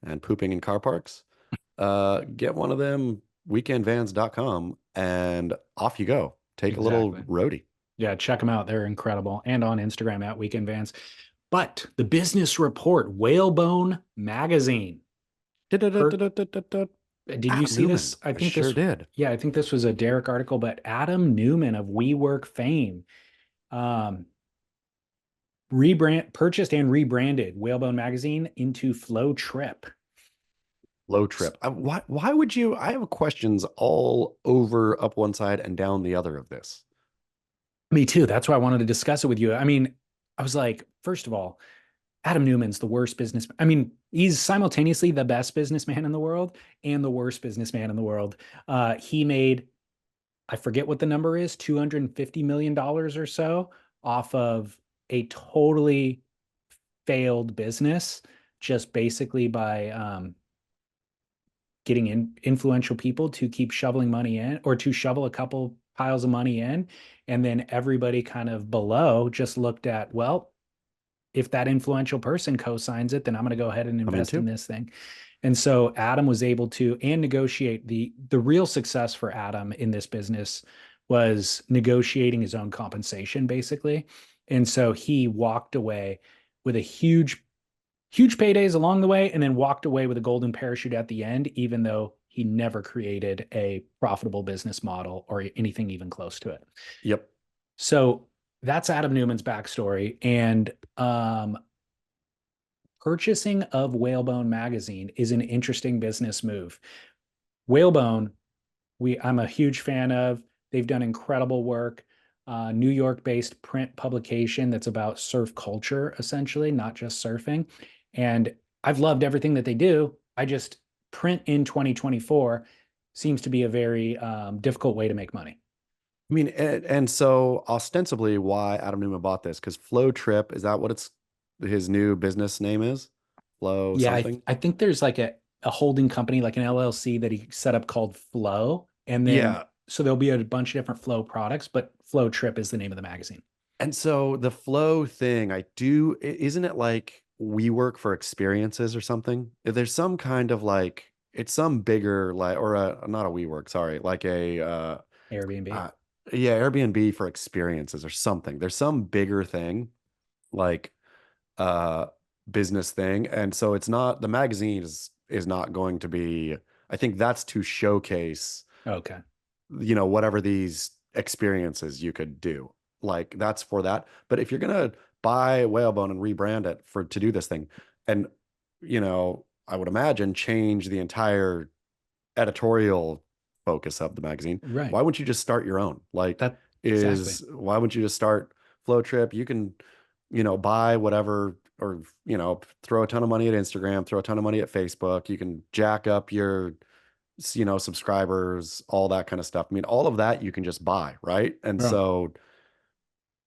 and pooping in car parks, get one of them, weekendvans.com, and off you go. Take a little Exactly. roadie. Yeah, check them out. They're incredible. And on Instagram at Weekend Vans. But the business report, Whalebone magazine. Per, did you Adam see Newman. this? I I think sure this, did. yeah, I think this was a Derek article, but Adam Newman of WeWork fame, um, purchased and rebranded Whalebone magazine into Flow Trip. Low trip. Why would you? I have questions all over up one side and down the other of this. Me too. That's why I wanted to discuss it with you. I mean, I was like, first of all, Adam Newman's the worst business. I mean, he's simultaneously the best businessman in the world and the worst businessman in the world. He made, I forget what the number is, $250 million or so off of a totally failed business just basically by getting influential people to keep shoveling money in, or to shovel a couple piles of money in. And then everybody kind of below just looked at, well, if that influential person co-signs it, then I'm going to go ahead and I'm in invest in too. this thing. And so Adam was able to and negotiate the real success for Adam in this business was negotiating his own compensation, basically. And so he walked away with a huge paydays along the way, and then walked away with a golden parachute at the end, even though he never created a profitable business model or anything even close to it. Yep. So that's Adam Newman's backstory. And purchasing of Whalebone magazine is an interesting business move. Whalebone, I'm a huge fan of. They've done incredible work. New York-based print publication that's about surf culture, essentially, not just surfing. And I've loved everything that they do. I just print in 2024 seems to be a very difficult way to make money. I mean, and so ostensibly, why Adam Newman bought this? Because Flow Trip, is that what his new business name is? Flow Yeah, something? I think there's like a holding company, like an LLC that he set up called Flow. And then Yeah. so there'll be a bunch of different Flow products, but Flow Trip is the name of the magazine. And so the flow thing, isn't it like we work for experiences or something? There's some kind of like, it's some bigger, like, or not a WeWork, sorry, like Airbnb. uh, yeah, Airbnb for experiences or something. There's some bigger thing, like, uh, business thing. And so it's not, the magazine is not going to be, I think that's to showcase, Okay. whatever these experiences you could do. Like that's for that. But if you're gonna buy Whalebone and rebrand it to do this thing, and I would imagine change the entire editorial focus of the magazine, Right. why wouldn't you just start your own? Like, That exactly. is why wouldn't you just start Flow Trip? You can, buy whatever, or throw a ton of money at Instagram, throw a ton of money at Facebook. You can jack up your subscribers, all that kind of stuff. I mean, all of that you can just buy, right? And Bro. so,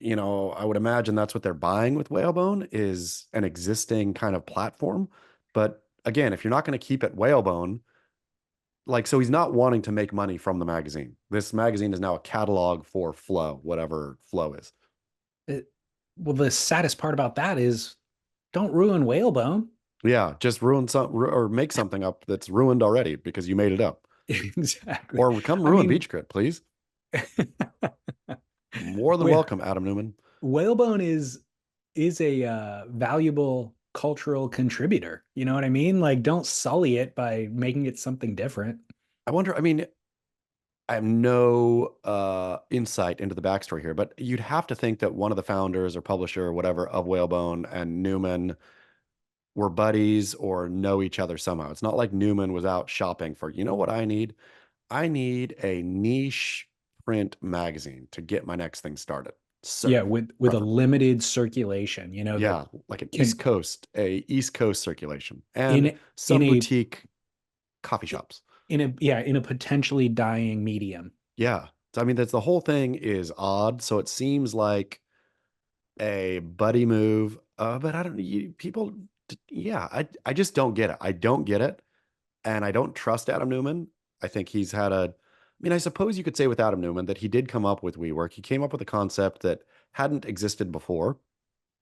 I would imagine that's what they're buying with Whalebone is an existing kind of platform. But again, if you're not going to keep it Whalebone, like, so he's not wanting to make money from the magazine. This magazine is now a catalog for Flow, whatever Flow is. It- well, the saddest part about that is don't ruin Whalebone. Yeah, just ruin some or make something up that's ruined already because you made it up. Exactly. Or come I ruin mean, Beach Crit, please. More than welcome, Adam Newman. Whalebone is a valuable cultural contributor. You know what I mean? Like, don't sully it by making it something different. I wonder, I mean, I have no insight into the backstory here, but you'd have to think that one of the founders or publisher or whatever of Whalebone and Newman were buddies or know each other somehow. It's not like Newman was out shopping for, you know what I need? I need a niche print magazine to get my next thing started. Yeah, Surf, with a preferably. limited circulation, that Yeah, like an can A East Coast circulation and in in some a boutique coffee shops. in a potentially dying medium. Yeah. So, I mean, that's the whole thing is odd. So it seems like a buddy move. But I don't, people, yeah, I just don't get it. I don't get it. And I don't trust Adam Newman. I think he's had I mean, I suppose you could say with Adam Newman that he did come up with WeWork. He came up with a concept that hadn't existed before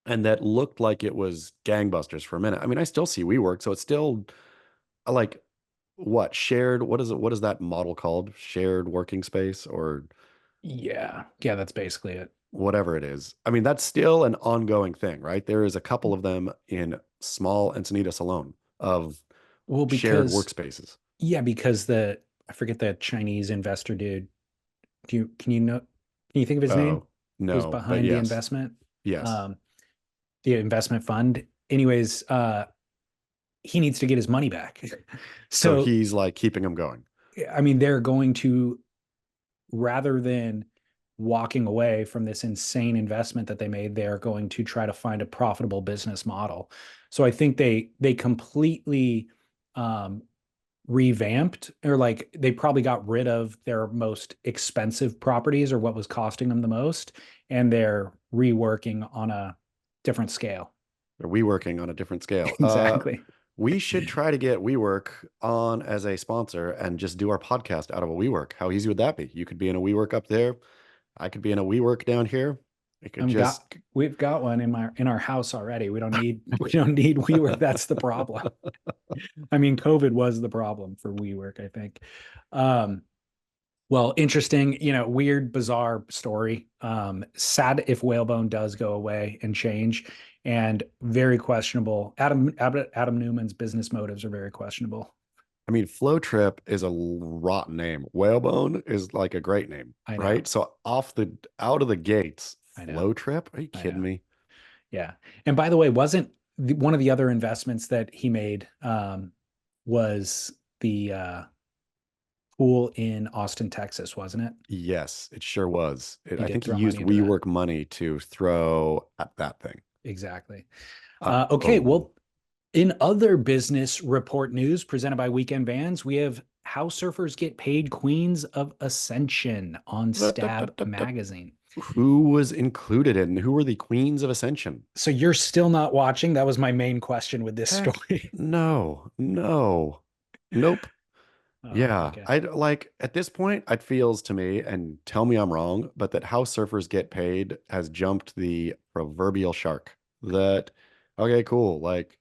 and that looked like it was gangbusters for a minute. I mean, I still see WeWork. So it's still like what is it? What is that model called? Shared working space or Yeah, that's basically it. whatever it is. I mean, that's still an ongoing thing, right? There is a couple of them in small Encinitas alone of Well, shared because workspaces. because I forget the Chinese investor dude. Can you think of his name? Oh, Who's no, but behind the yes, investment? yes. Um, the investment fund. Anyways, he needs to get his money back. So So, he's like keeping them going. I mean, they're going to, rather than walking away from this insane investment that they made, they're going to try to find a profitable business model. So I think they completely um, revamped, or like they probably got rid of their most expensive properties or what was costing them the most, and they're reworking on a different scale. Or we working on a different scale. Exactly. We should try to get WeWork on as a sponsor and just do our podcast out of a WeWork. How easy would that be? You could be in a WeWork up there. I could be in a WeWork down here. It could just We've got one in our house already. We don't need WeWork. That's the problem. I mean, COVID was the problem for WeWork, I think. Um, well, interesting, weird, bizarre story. Sad if Whalebone does go away and change, and very questionable. Adam Newman's business motives are very questionable. I mean, Flow Trip is a rotten name. Whalebone is like a great name, I know. right? So out of the gates, I know. Flow Trip? Are you I kidding know. me? Yeah. And by the way, wasn't one of the other investments that he made was the pool in Austin, Texas, wasn't it? Yes, it sure was. He I did think he throw used money into that. WeWork money to throw at that thing. Exactly. Uh, Okay. oh, Well, in other business report news presented by Weekend Vans, we have How Surfers Get Paid Queens of Ascension on Stab Magazine. who was included in? Who were the Queens of Ascension? So you're still not watching? That was my main question with this Heck, story. no, no, nope. Yeah, Okay. I'd like at this point, it feels to me, and tell me I'm wrong, but that how surfers get paid has jumped the proverbial shark. That, okay, cool. Like,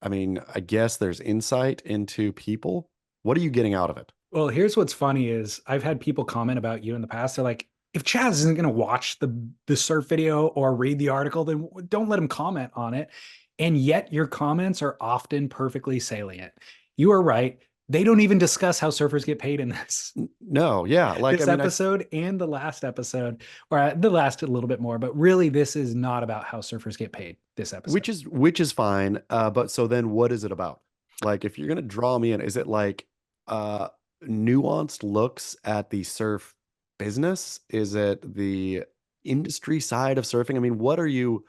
I mean, I guess there's insight into people. What are you getting out of it? Well, here's what's funny is I've had people comment about you in the past. They're like, if Chaz isn't going to watch the surf video or read the article, then don't let him comment on it. And yet your comments are often perfectly salient. You are right. They don't even discuss how surfers get paid in this No, yeah, like I this mean, episode and the last episode, or the last a little bit more, but really this is not about how surfers get paid this episode. which is fine. But so then what is it about? Like, if you're gonna draw me in, is it like uh nuanced looks at the surf business? Is it the industry side of surfing? I mean, what are you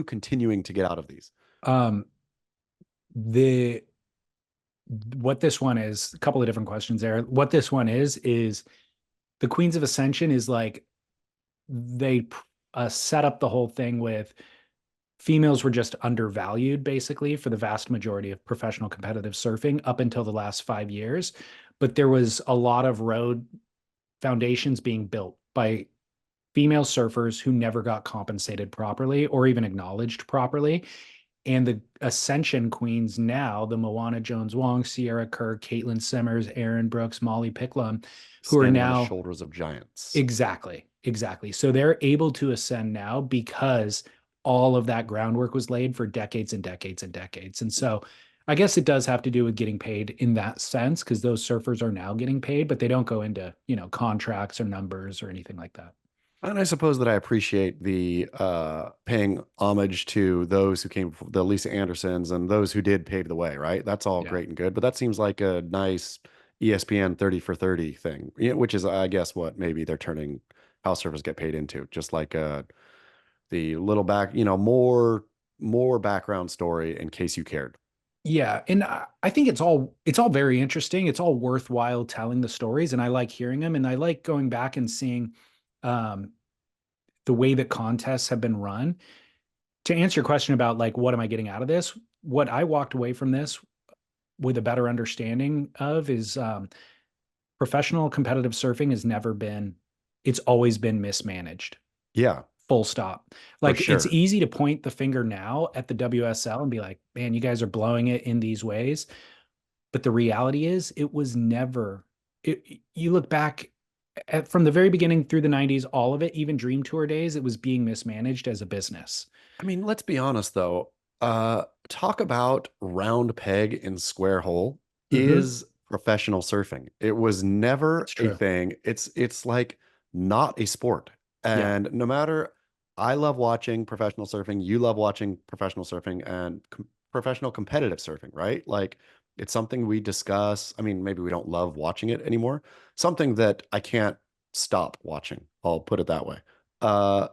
continuing to get out of these? Um, the what this one is, a couple of different questions there. What this one is the Queens of Ascension is like they set up the whole thing with females were just undervalued basically for the vast majority of professional competitive surfing up until the last 5 years. But there was a lot of road foundations being built by female surfers who never got compensated properly or even acknowledged properly. And the Ascension Queens now, the Moana Jones Wong, Sierra Kerr, Caitlin Simmers, Aaron Brooks, Molly Picklum, who are Standing on the now shoulders of giants. exactly. So they're able to ascend now because all of that groundwork was laid for decades and decades and decades. And so I guess it does have to do with getting paid in that sense because those surfers are now getting paid, but they don't go into, contracts or numbers or anything like that. And I suppose that I appreciate the paying homage to those who came, the Lisa Andersons and those who did pave the way, right? That's all Yeah. great and good, but that seems like a nice ESPN 30 for 30 thing, which is, I guess, what maybe they're turning house servers get paid into, just like the little back, more background story in case you cared. Yeah, and I think it's all very interesting. It's all worthwhile telling the stories, and I like hearing them, and I like going back and seeing um, the way that contests have been run. To answer your question about like what am I getting out of this, what I walked away from this with a better understanding of is professional competitive surfing has never been. It's always been mismanaged. Yeah, Full stop. for Like it's sure. easy to point the finger now at the WSL and be like, man, you guys are blowing it in these ways. But the reality is, it was never. You look back from the very beginning through the 90s, all of it, even Dream Tour days, it was being mismanaged as a business. I mean, let's be honest though. Talk about round peg in square hole Mm-hmm. is professional surfing. It was never It's a true. thing. It's like not a sport. Yeah. And no matter, I love watching professional surfing. You love watching professional surfing and professional competitive surfing, right? Like it's something we discuss. I mean, maybe we don't love watching it anymore. Something that I can't stop watching. I'll put it that way. Uh,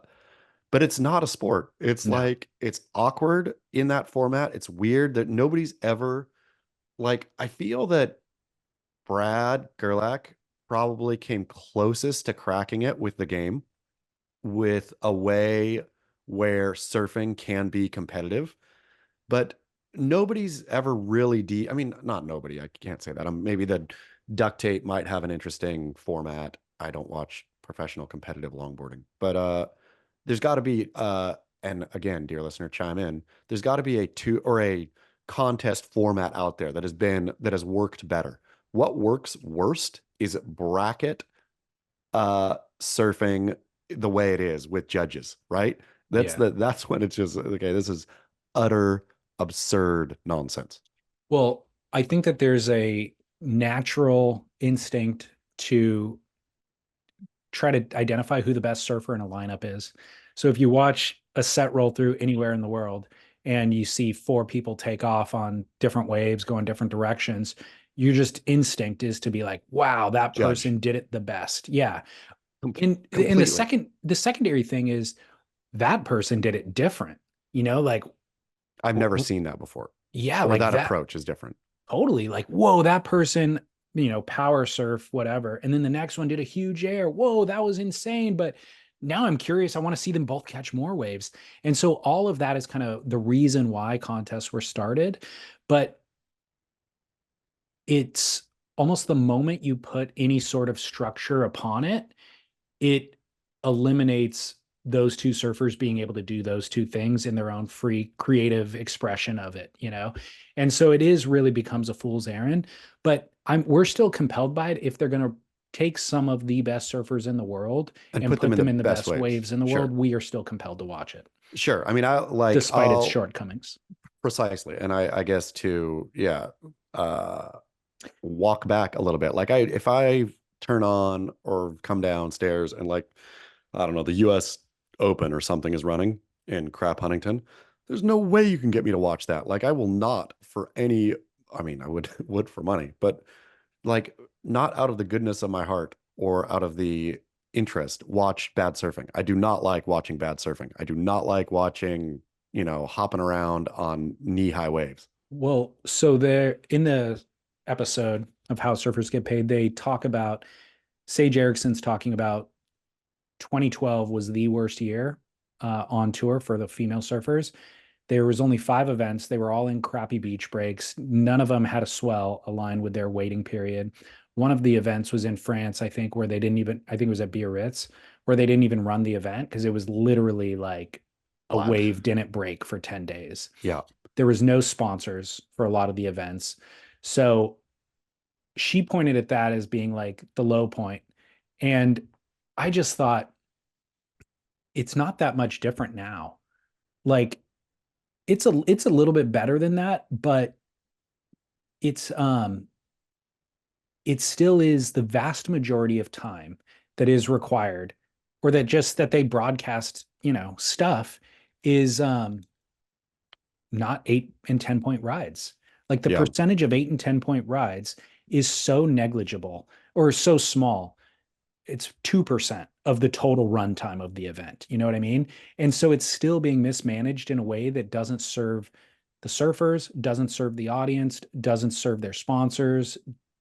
but it's not a sport. It's No. like it's awkward in that format. It's weird that nobody's ever like I feel that Brad Gerlach probably came closest to cracking it with the game with a way where surfing can be competitive. but nobody's ever really I mean, not nobody, I can't say that. Maybe the duct tape might have an interesting format. I don't watch professional competitive longboarding, but there's got to be and again, dear listener, chime in. There's got to be a two or a contest format out there that has worked better. What works worst is bracket surfing the way it is with judges, right? Yeah. That's when it's just okay, this is utter absurd nonsense. Well, I think that there's a natural instinct to try to identify who the best surfer in a lineup is. So if you watch a set roll through anywhere in the world and you see four people take off on different waves, going different directions, your just instinct is to be like, wow, that Judge person did it the best. Yeah. And completely. the secondary thing is that person did it different. Like I've never seen that before, yeah, or like that that. approach is different. Totally. Like, whoa, that person, power surf, whatever. And then the next one did a huge air. Whoa, that was insane. But now I'm curious. I want to see them both catch more waves. And so all of that is kind of the reason why contests were started. But it's almost the moment you put any sort of structure upon it, it eliminates those two surfers being able to do those two things in their own free creative expression of it. And so it is really becomes a fool's errand, but we're still compelled by it. If they're going to take some of the best surfers in the world And and put them put in the them in the best best waves. waves in the world, Sure. we are still compelled to watch it Sure. I mean, I like despite its I'll shortcomings. precisely. And I guess to, yeah, uh walk back a little bit. Like if I turn on or come downstairs and like, I don't know, the US Open or something is running in Crap Huntington, there's no way you can get me to watch that. Like I will not for any, I mean, I would would for money, but like not out of the goodness of my heart or out of the interest watch bad surfing. I do not like watching bad surfing. I do not like watching, hopping around on knee-high waves. Well, so there in the episode of How Surfers Get Paid, they talk about Sage Erickson's talking about 2012 was the worst year on tour for the female surfers. There was only 5 events. They were all in crappy beach breaks. None of them had a swell aligned with their waiting period. One of the events was in France, I think, where they didn't even, I think it was at Biarritz, where they didn't even run the event because it was literally like a Flat. wave didn't break for 10 days. Yeah. There was no sponsors for a lot of the events. So she pointed at that as being like the low point. And I just thought it's not that much different now. Like it's a little bit better than that, but it's it still is the vast majority of time that is required or that they broadcast, stuff is not 8 and 10 point rides. Like the Yeah. percentage of 8 and 10 point rides is so negligible or so small. It's 2% of the total runtime of the event. You know what I mean? And so it's still being mismanaged in a way that doesn't serve the surfers, doesn't serve the audience, doesn't serve their sponsors.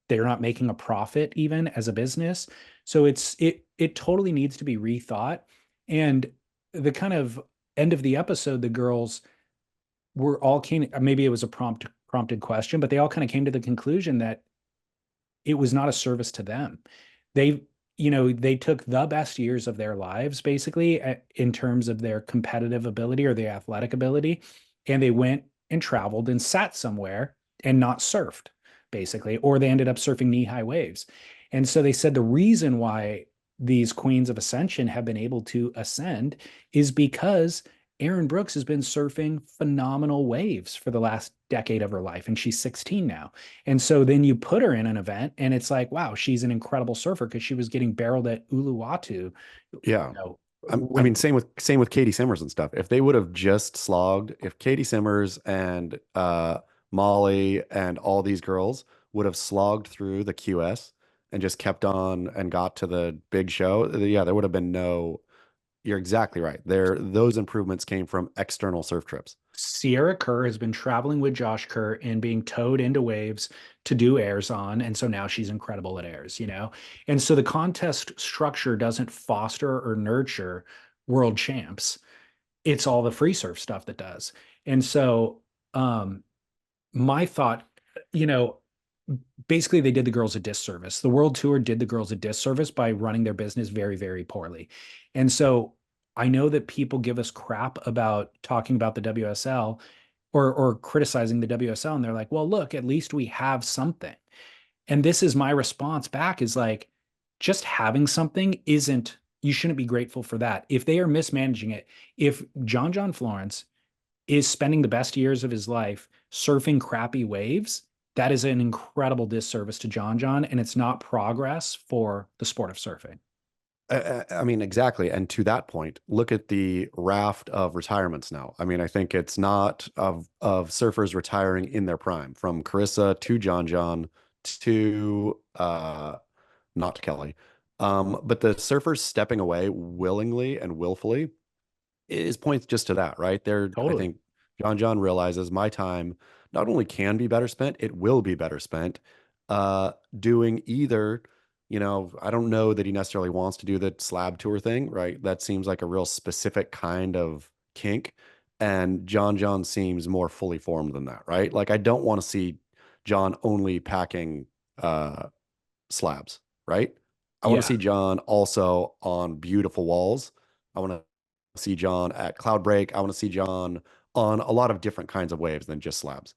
They're not making a profit even as a business. So it totally needs to be rethought. And the kind of end of the episode, the girls were all came, maybe it was a prompted question, but they all kind of came to the conclusion that it was not a service to them. They, they took the best years of their lives basically in terms of their competitive ability or their athletic ability. And they went and traveled and sat somewhere and not surfed basically, or they ended up surfing knee high waves. And so they said the reason why these queens of ascension have been able to ascend is because Erin Brooks has been surfing phenomenal waves for the last decade of her life, and she's 16 now. And so then you put her in an event, and it's like, wow, she's an incredible surfer because she was getting barreled at Uluwatu. Yeah. I When mean, same with Katie Simmers and stuff. If they would have just slogged, if Katie Simmers and Molly and all these girls would have slogged through the QS and just kept on and got to the big show, yeah, there would have been no. You're exactly right. Those improvements came from external surf trips. Sierra Kerr has been traveling with Josh Kerr and being towed into waves to do airs on. And so now she's incredible at airs. And so the contest structure doesn't foster or nurture world champs. It's all the free surf stuff that does. And so um, my thought, you know, basically they did the girls a disservice. The World Tour did the girls a disservice by running their business very, very poorly. And so I know that people give us crap about talking about the WSL or criticizing the WSL, and they're like, well, look, at least we have something. And this is my response back is like, just having something isn't, you shouldn't be grateful for that. If they are mismanaging it, if John Florence is spending the best years of his life surfing crappy waves, that is an incredible disservice to John, and it's not progress for the sport of surfing. I mean, exactly. And to that point, look at the raft of retirements now. I mean, I think it's not of surfers retiring in their prime, from Carissa to John to not Kelly. But the surfers stepping away willingly and willfully is points just to that, right? I Totally. think John realizes my time not only can be better spent, it will be better spent doing either, I don't know that he necessarily wants to do the slab tour thing, right? That seems like a real specific kind of kink. And John seems more fully formed than that, right? Like I don't want to see John only packing slabs, right? I want to Yeah. see John also on beautiful walls. I want to see John at cloud break. I want to see John on a lot of different kinds of waves than just slabs.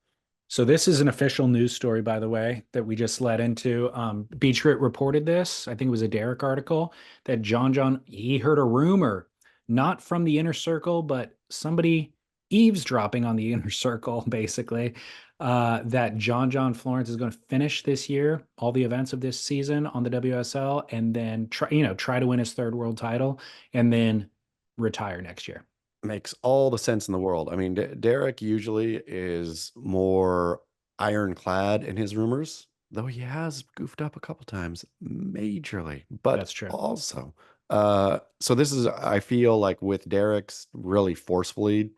So this is an official news story, by the way, that we just led into. Beach Grit reported this. I think it was a Derek article that John, he heard a rumor, not from the inner circle, but somebody eavesdropping on the inner circle, basically, that John Florence is going to finish this year, all the events of this season on the WSL, and then try to win his third world title, and then retire next year. Makes all the sense in the world. I mean, Derek usually is more ironclad in his rumors, though he has goofed up a couple times majorly, but That's true. also, so this is, I feel like with Derek's really forcefully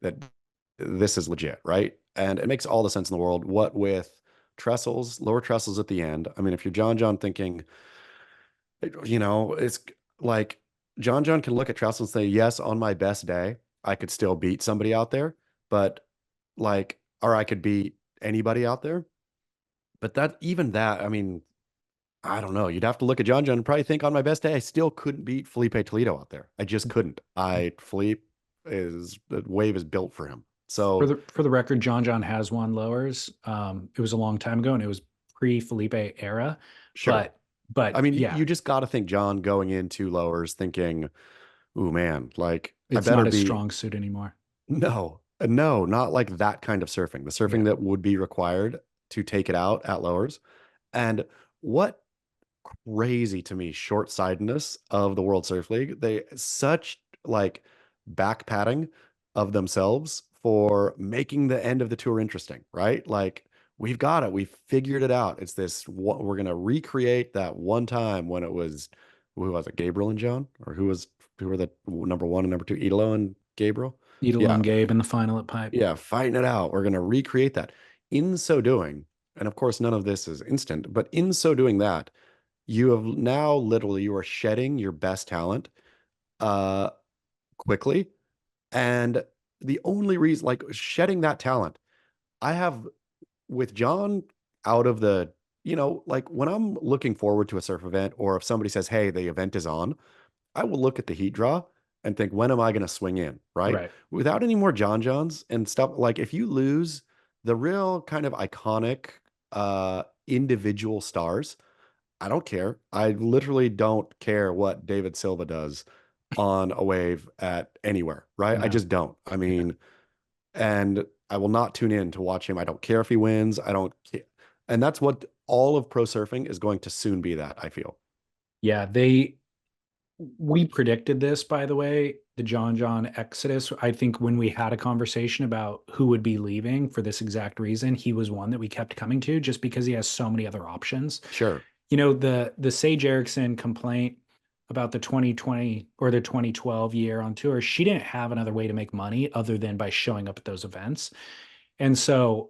that this is legit, right? And it makes all the sense in the world. What with trestles, lower trestles at the end. I mean, if you're John thinking, it's like John can look at trestles and say, yes, on my best day, I could still beat somebody out there, but like, or I could beat anybody out there. But even that, I mean, I don't know. You'd have to look at John and probably think on my best day, I still couldn't beat Felipe Toledo out there. I just couldn't. Felipe the wave is built for him. For So the record, John has won lowers. It was a long time ago, and it was pre Felipe era. sure. But I but mean, yeah, you just got to think John going into lowers thinking, ooh, man, like I it's better not his be, strong suit anymore. no, not like that kind of surfing, the surfing Yeah, that would be required to take it out at lowers. And what crazy to me short-sightedness of the World Surf League. They such like back patting of themselves for making the end of the tour interesting, right? Like we've got it, we figured it out. It's this what we're gonna recreate that one time when it was who was it, Gabriel and John, or who were the number one and number two, Idolo and Gabriel? Needle Yeah, and Gabe in the final at Pipe. yeah, fighting it out. We're gonna recreate that. In so doing, and of course, none of this is instant, but in so doing that, you have now literally you are shedding your best talent uh quickly. And the only reason, like shedding that talent, I have with John out of the, like when I'm looking forward to a surf event, or if somebody says, hey, the event is on, I will look at the heat draw and think, when am I going to swing in? Right. Right. Without any more Johns and stuff. Like if you lose the real kind of iconic individual stars, I don't care. I literally don't care what David Silva does on a wave at anywhere, right? I No. just don't. I Yeah. mean, and I will not tune in to watch him. I don't care if he wins. I don't care. And that's what all of pro surfing is going to soon be that, I feel. Yeah. We predicted this, by the way, the John exodus. I think when we had a conversation about who would be leaving for this exact reason, he was one that we kept coming to just because he has so many other options. Sure. The Sage Erickson complaint about the 2020 or the 2012 year on tour, she didn't have another way to make money other than by showing up at those events. And so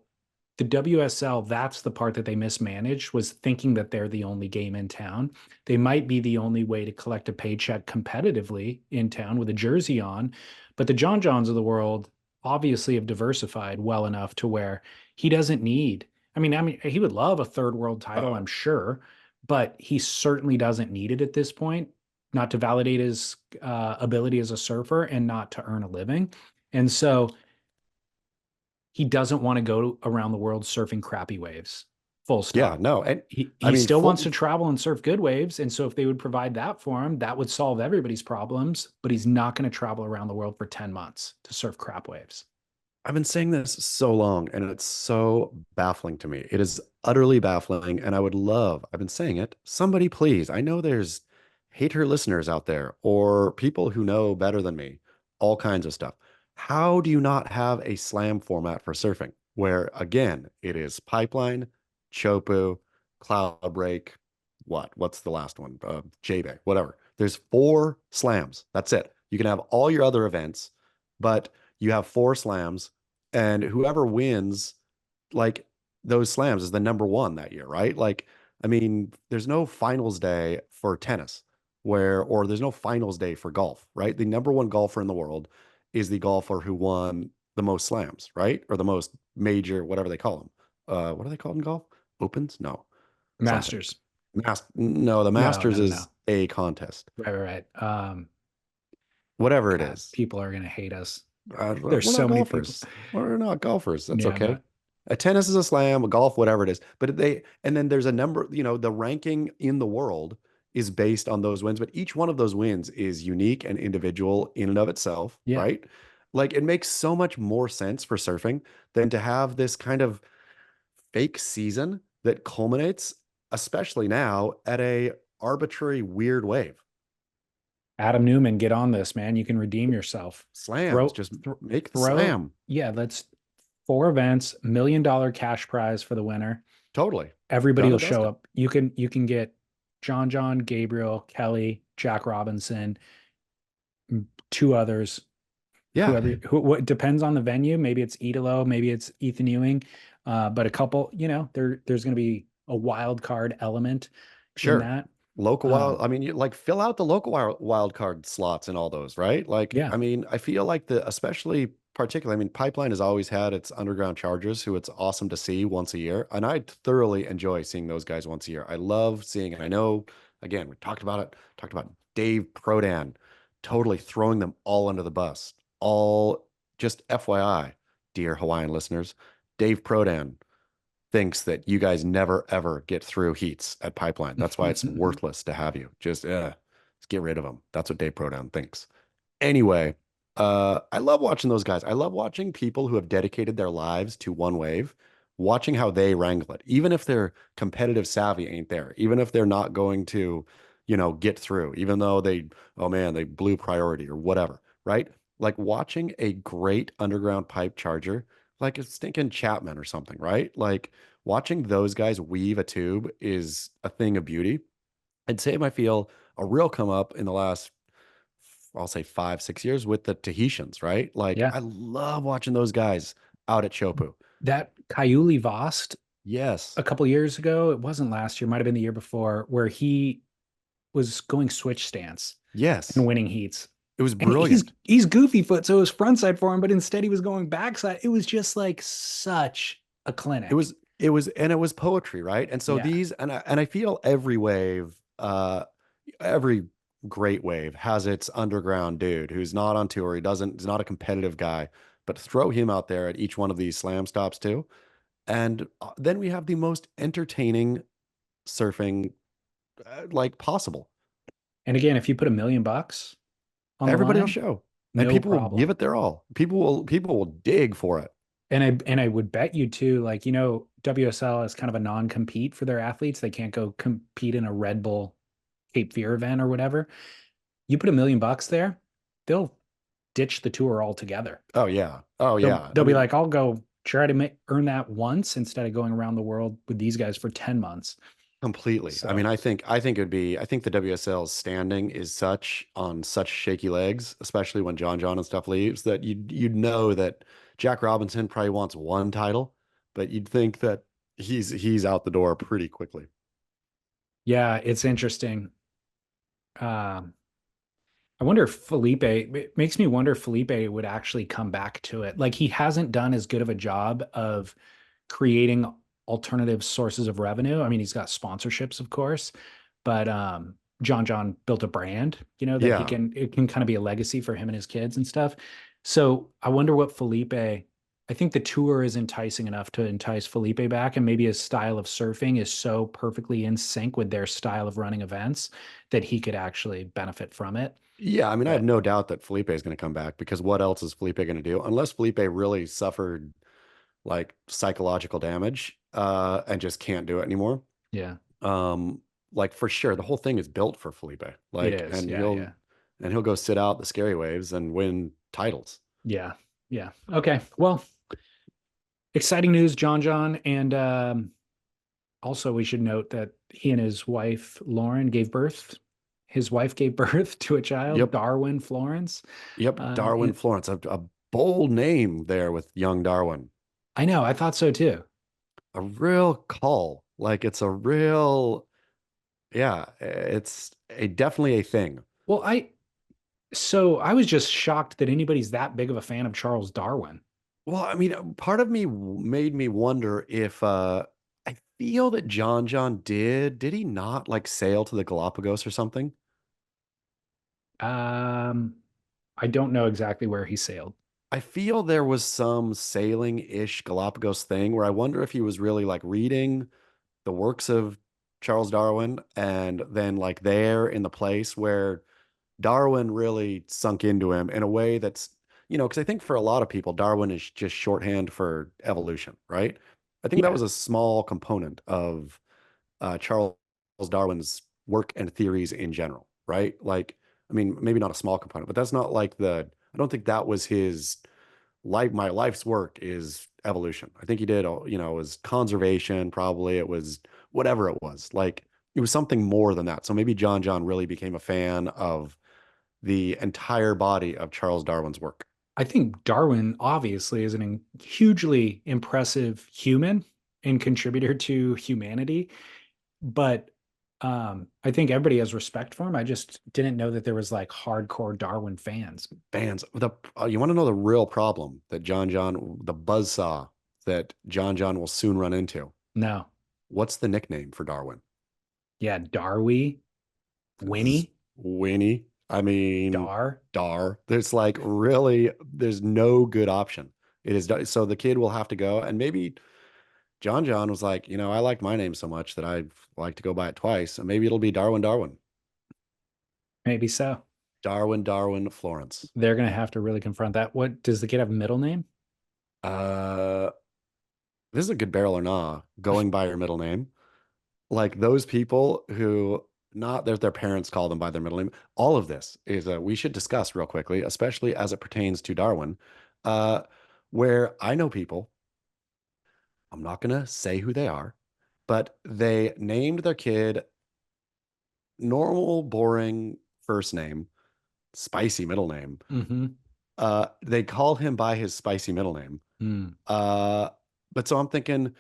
the WSL, that's the part that they mismanaged, was thinking that they're the only game in town. They might be the only way to collect a paycheck competitively in town with a jersey on, but the Johns of the world obviously have diversified well enough to where he doesn't need. I mean, he would love a third world title, I'm sure, but he certainly doesn't need it at this point, not to validate his ability as a surfer and not to earn a living. And so he doesn't want to go around the world surfing crappy waves. Full Yeah, stop. no. And I He mean, still wants to travel and surf good waves. And so if they would provide that for him, that would solve everybody's problems. But he's not going to travel around the world for 10 months to surf crap waves. I've been saying this so long and it's so baffling to me. It is utterly baffling. And I would love, I've been saying it, somebody please. I know there's hater listeners out there or people who know better than me, all kinds of stuff. How do you not have a slam format for surfing where, again, it is pipeline, chopu, cloud break, what's the last one? J-Bay, whatever. There's 4 slams. That's it. You can have all your other events, but you have 4 slams, and whoever wins like those slams is the number one that year, right? Like, I mean, there's no finals day for tennis or there's no finals day for golf, right? The number one golfer in the world is the golfer who won the most slams, right? Or the most major, whatever they call them. What are they called in golf? Opens? No, something. Masters. No, the No, no, Masters no, no. is a contest, Right, right, right. whatever it God, is. people are going to hate us. There's We're not so many people. golfers. We're not golfers. That's Yeah, okay. but A tennis is a slam, a golf, whatever it is. But and then there's a number, the ranking in the world is based on those wins, but each one of those wins is unique and individual in and of itself, yeah. right? Like it makes so much more sense for surfing than to have this kind of fake season that culminates, especially now, at a arbitrary weird wave. Adam Newman, get on this, man. You can redeem yourself. Slams, Throw, just make the throw. slam. Yeah, let's 4 events, $1 million cash prize for the winner. Totally. Everybody Done will and show dusted. up. You can get John, Gabriel, Kelly, Jack Robinson, 2 others, Yeah. who what depends on the venue. Maybe it's Idolo, maybe it's Ethan Ewing. But a couple, there's going to be a wild card element in Sure. that. Local wild. Um, I mean, you like fill out the local wild card slots and all those, right? Like, yeah, I mean, I feel like especially particularly, I mean, Pipeline has always had its underground chargers who it's awesome to see once a year. And I thoroughly enjoy seeing those guys once a year. I love seeing it. I know, again, we talked about Dave Prodan totally throwing them all under the bus. All just FYI, dear Hawaiian listeners, Dave Prodan thinks that you guys never ever get through heats at Pipeline. That's why it's worthless to have you. Just get rid of them. That's what Dave Prodown thinks. Anyway, I love watching those guys. I love watching people who have dedicated their lives to one wave, watching how they wrangle it. Even if their competitive savvy ain't there, even if they're not going to, get through, even though oh man, they blew priority or whatever, right? Like watching a great underground pipe charger, like a stinking Chapman or something, right? Like watching those guys weave a tube is a thing of beauty. I'd say I feel a real come up in the last, I'll say 5, 6 years with the Tahitians, right? Like yeah. I love watching those guys out at Chopu. That Kaiuli Vost Yes. a couple years ago, it wasn't last year, might have been the year before, where he was going switch stance and Yes. winning heats. It was And brilliant. he's goofy foot, so it was frontside for him, but instead he was going backside. It was just like such a It clinic. was and it was poetry, right? And so Yeah. I feel every wave, every great wave has its underground dude who's not on tour. He's not a competitive guy, but throw him out there at each one of these slam stops too. And then we have the most entertaining surfing like possible. And again, if you put $1 million on the Everybody will line, show, and no people will give problem. it their all. People will dig for it. And I would bet you too, like, WSL is kind of a non-compete for their athletes. They can't go compete in a Red Bull Cape Fear event or whatever. You put $1 million there, they'll ditch the tour altogether. Oh yeah. Oh They'll yeah. I they'll be mean, like, I'll go try to earn that once instead of going around the world with these guys for 10 months. completely. I mean, So I think the WSL's standing is on such shaky legs, especially when John and stuff leaves, that you'd know that Jack Robinson probably wants one title, but you'd think that he's out the door pretty quickly. yeah, it's interesting. Um, I wonder if Felipe, it makes me wonder if Felipe would actually come back to it. Like he hasn't done as good of a job of creating alternative sources of revenue. I mean, he's got sponsorships, of course, but John built a brand, that he Yeah. can it can kind of be a legacy for him and his kids and stuff. So I wonder what Felipe, I think the tour is enticing enough to entice Felipe back, and maybe his style of surfing is so perfectly in sync with their style of running events that he could actually benefit from it. Yeah, I mean, I have But no doubt that Felipe is going to come back because what else is Felipe going to do? Unless Felipe really suffered like psychological damage and just can't do it anymore. yeah, Um, like for sure, the whole thing is built for Felipe. it Like, is. Yeah, yeah. and he'll go sit out the scary waves and win titles. Yeah. Yeah. Okay. Well, exciting news, John. And also, we should note that he and his wife, Lauren, gave birth. His wife gave birth to a child, Yep. Darwin Florence. Yep. Darwin And Florence, a bold name there with young Darwin. I know, I thought so too. A real call. Like it's a real, yeah, it's a definitely a thing. Well, so I was just shocked that anybody's that big of a fan of Charles Darwin. Well, I mean, part of me made me wonder if I feel that John did he not like sail to the Galapagos or something? Um, I don't know exactly where he sailed. I feel there was some sailing-ish Galapagos thing where I wonder if he was really like reading the works of Charles Darwin and then like there in the place where Darwin really sunk into him in a way that's, because I think for a lot of people, Darwin is just shorthand for evolution, right? I think that Yeah. was a small component of Charles Darwin's work and theories in general, right? Like, I mean, maybe not a small component, but that's not like I don't think that was his life. My life's work is evolution. I think he did, it was conservation, probably. It was whatever it was. Like, it was something more than that. So maybe John really became a fan of the entire body of Charles Darwin's work. I think Darwin obviously is an hugely impressive human and contributor to humanity, but I think everybody has respect for him. I just didn't know that there was like hardcore Darwin fans. Fans, you want to know the real problem that the buzzsaw that John will soon run into? No. What's the nickname for Darwin? Yeah, Darwy, Winnie, Winnie. I mean, Dar. Dar. There's like really, there's no good option. It is so the kid will have to go, and maybe John was like, I like my name so much that I'd like to go by it twice, so maybe it'll be Darwin, Maybe so. Darwin Florence. They're gonna have to really confront that. What does the kid have a middle name? Uh, this is a good barrel or nah, going by your middle name. Like those people who not that their parents call them by their middle name. All of this is we should discuss real quickly, especially as it pertains to Darwin, uh, where I know people. I'm not gonna say who they are, but they named their kid normal, boring first name, spicy middle name. Mm-hmm. They call him by his spicy middle name. Mm, Uh, but so I'm thinking,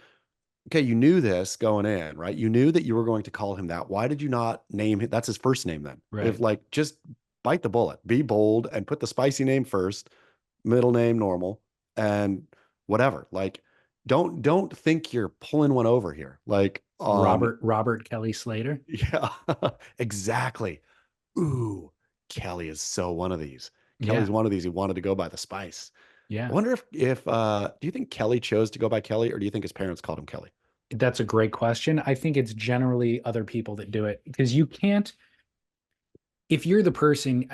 okay, you knew this going in, right? You knew that you were going to call him that. Why did you not name him? That's his first name then. If right. like just bite the bullet, be bold and put the spicy name first, middle name normal, and whatever. Like don't think you're pulling one over here. Like Robert Kelly Slater. yeah, exactly. Ooh, Kelly is so one of these. Yeah. Kelly's one of these who wanted to go by the spice. I Yeah. wonder if do you think Kelly chose to go by Kelly or do you think his parents called him Kelly? That's a great question. I think it's generally other people that do it because you can't, if you're the person,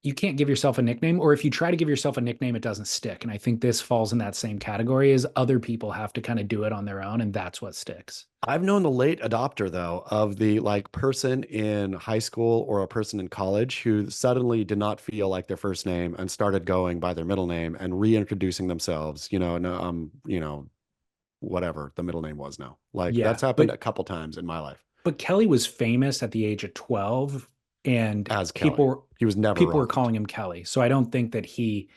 you can't give yourself a nickname, or if you try to give yourself a nickname, it doesn't stick. And I think this falls in that same category as other people have to kind of do it on their own, and that's what sticks. I've known the late adopter though of the like person in high school or a person in college who suddenly did not feel like their first name and started going by their middle name and reintroducing themselves, no, whatever the middle name was now. Like Yeah. that's happened a couple times in my life But Kelly was famous at the age of 12, and as Kelly. He was never people were Robert. calling him Kelly. So I don't think that he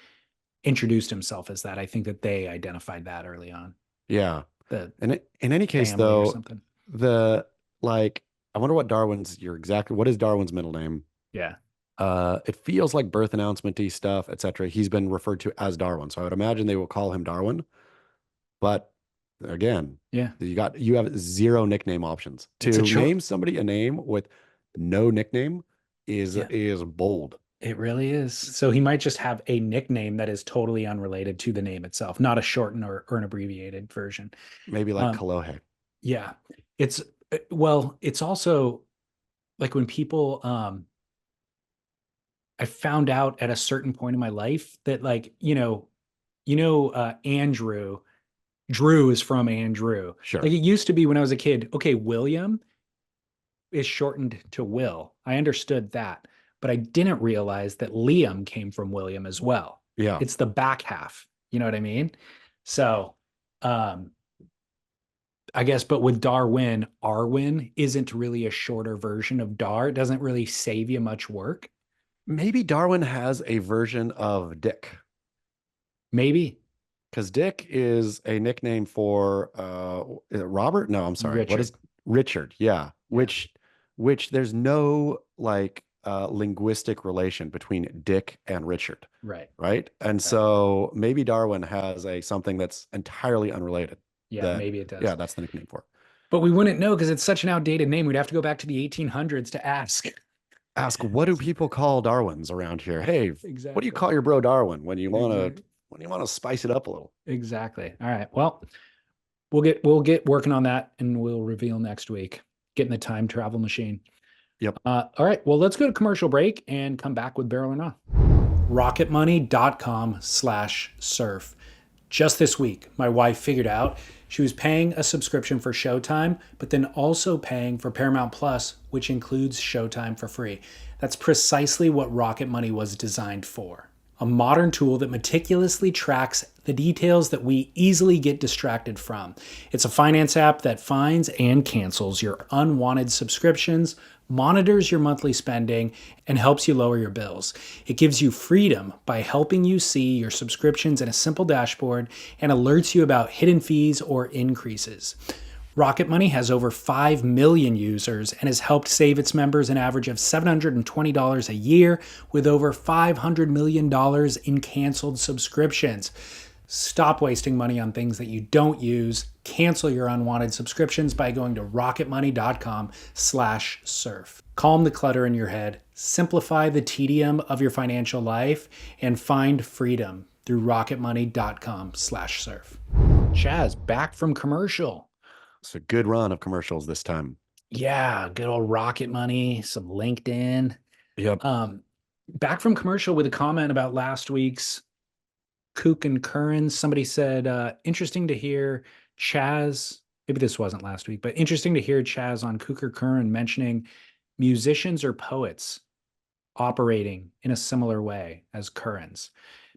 introduced himself as that. I think that they identified that early on, Yeah. the And in any case family or though, something. the like I wonder what is Darwin's middle name? Yeah. It feels like birth announcement-y stuff, etc. He's been referred to as Darwin, so I would imagine they will call him Darwin. But again, Yeah. you have zero nickname options. It's a To choice. name somebody a name with no nickname Yeah. is bold. It really is. So he might just have a nickname that is totally unrelated to the name itself, not a shortened or an abbreviated version. Maybe like Um, Kalohe. yeah. It's well, it's also like when people I found out at a certain point in my life that like, Andrew, Drew is from Andrew. Sure. Like it used to be when I was a kid, okay, William is shortened to Will. I understood that, but I didn't realize that Liam came from William as well. Yeah. It's the back half. You know what I mean? So, um, I guess, but with Darwin, Arwin isn't really a shorter version of Dar. It doesn't really save you much work. Maybe Darwin has a version of Dick. Maybe Because Dick is a nickname for is it Robert? No, I'm sorry. What is Richard. Richard? Yeah. Yeah. Which there's no like linguistic relation between Dick and Richard, Right. right? And Right. so maybe Darwin has a something that's entirely unrelated Yeah, that maybe it yeah, does. that's the nickname for it. But we wouldn't know because it's such an outdated name. We'd have to go back to the 1800s to ask. Ask what do people call Darwins around here? Hey, what do you Exactly. call your bro Darwin when you want to Exactly. spice it up a little? Exactly. All right. Well, we'll get working on that and we'll reveal next week. Getting the time travel machine. Yep. All right. Well, let's go to commercial break and come back with Barrel or Not. Rocketmoney.com/surf. Just this week, my wife figured out she was paying a subscription for Showtime, but then also paying for Paramount Plus, which includes Showtime for free. That's precisely what Rocket Money was designed for. A modern tool that meticulously tracks the details that we easily get distracted from. It's a finance app that finds and cancels your unwanted subscriptions, monitors your monthly spending, and helps you lower your bills. It gives you freedom by helping you see your subscriptions in a simple dashboard and alerts you about hidden fees or increases. Rocket Money has over 5 million users and has helped save its members an average of $720 a year with over $500 million in canceled subscriptions. Stop wasting money on things that you don't use. Cancel your unwanted subscriptions by going to rocketmoney.com/surf. Calm the clutter in your head, simplify the tedium of your financial life, and find freedom through rocketmoney.com/surf. Chaz, back from commercial. It's a good run of commercials this time. Yeah, good old Rocket Money, some LinkedIn. Yep. Back from commercial with a comment about last week's Kook and Curren. Somebody said, interesting to hear Chaz, maybe this wasn't last week, but interesting to hear Chaz on Kook or Curren mentioning musicians or poets operating in a similar way as Curren's.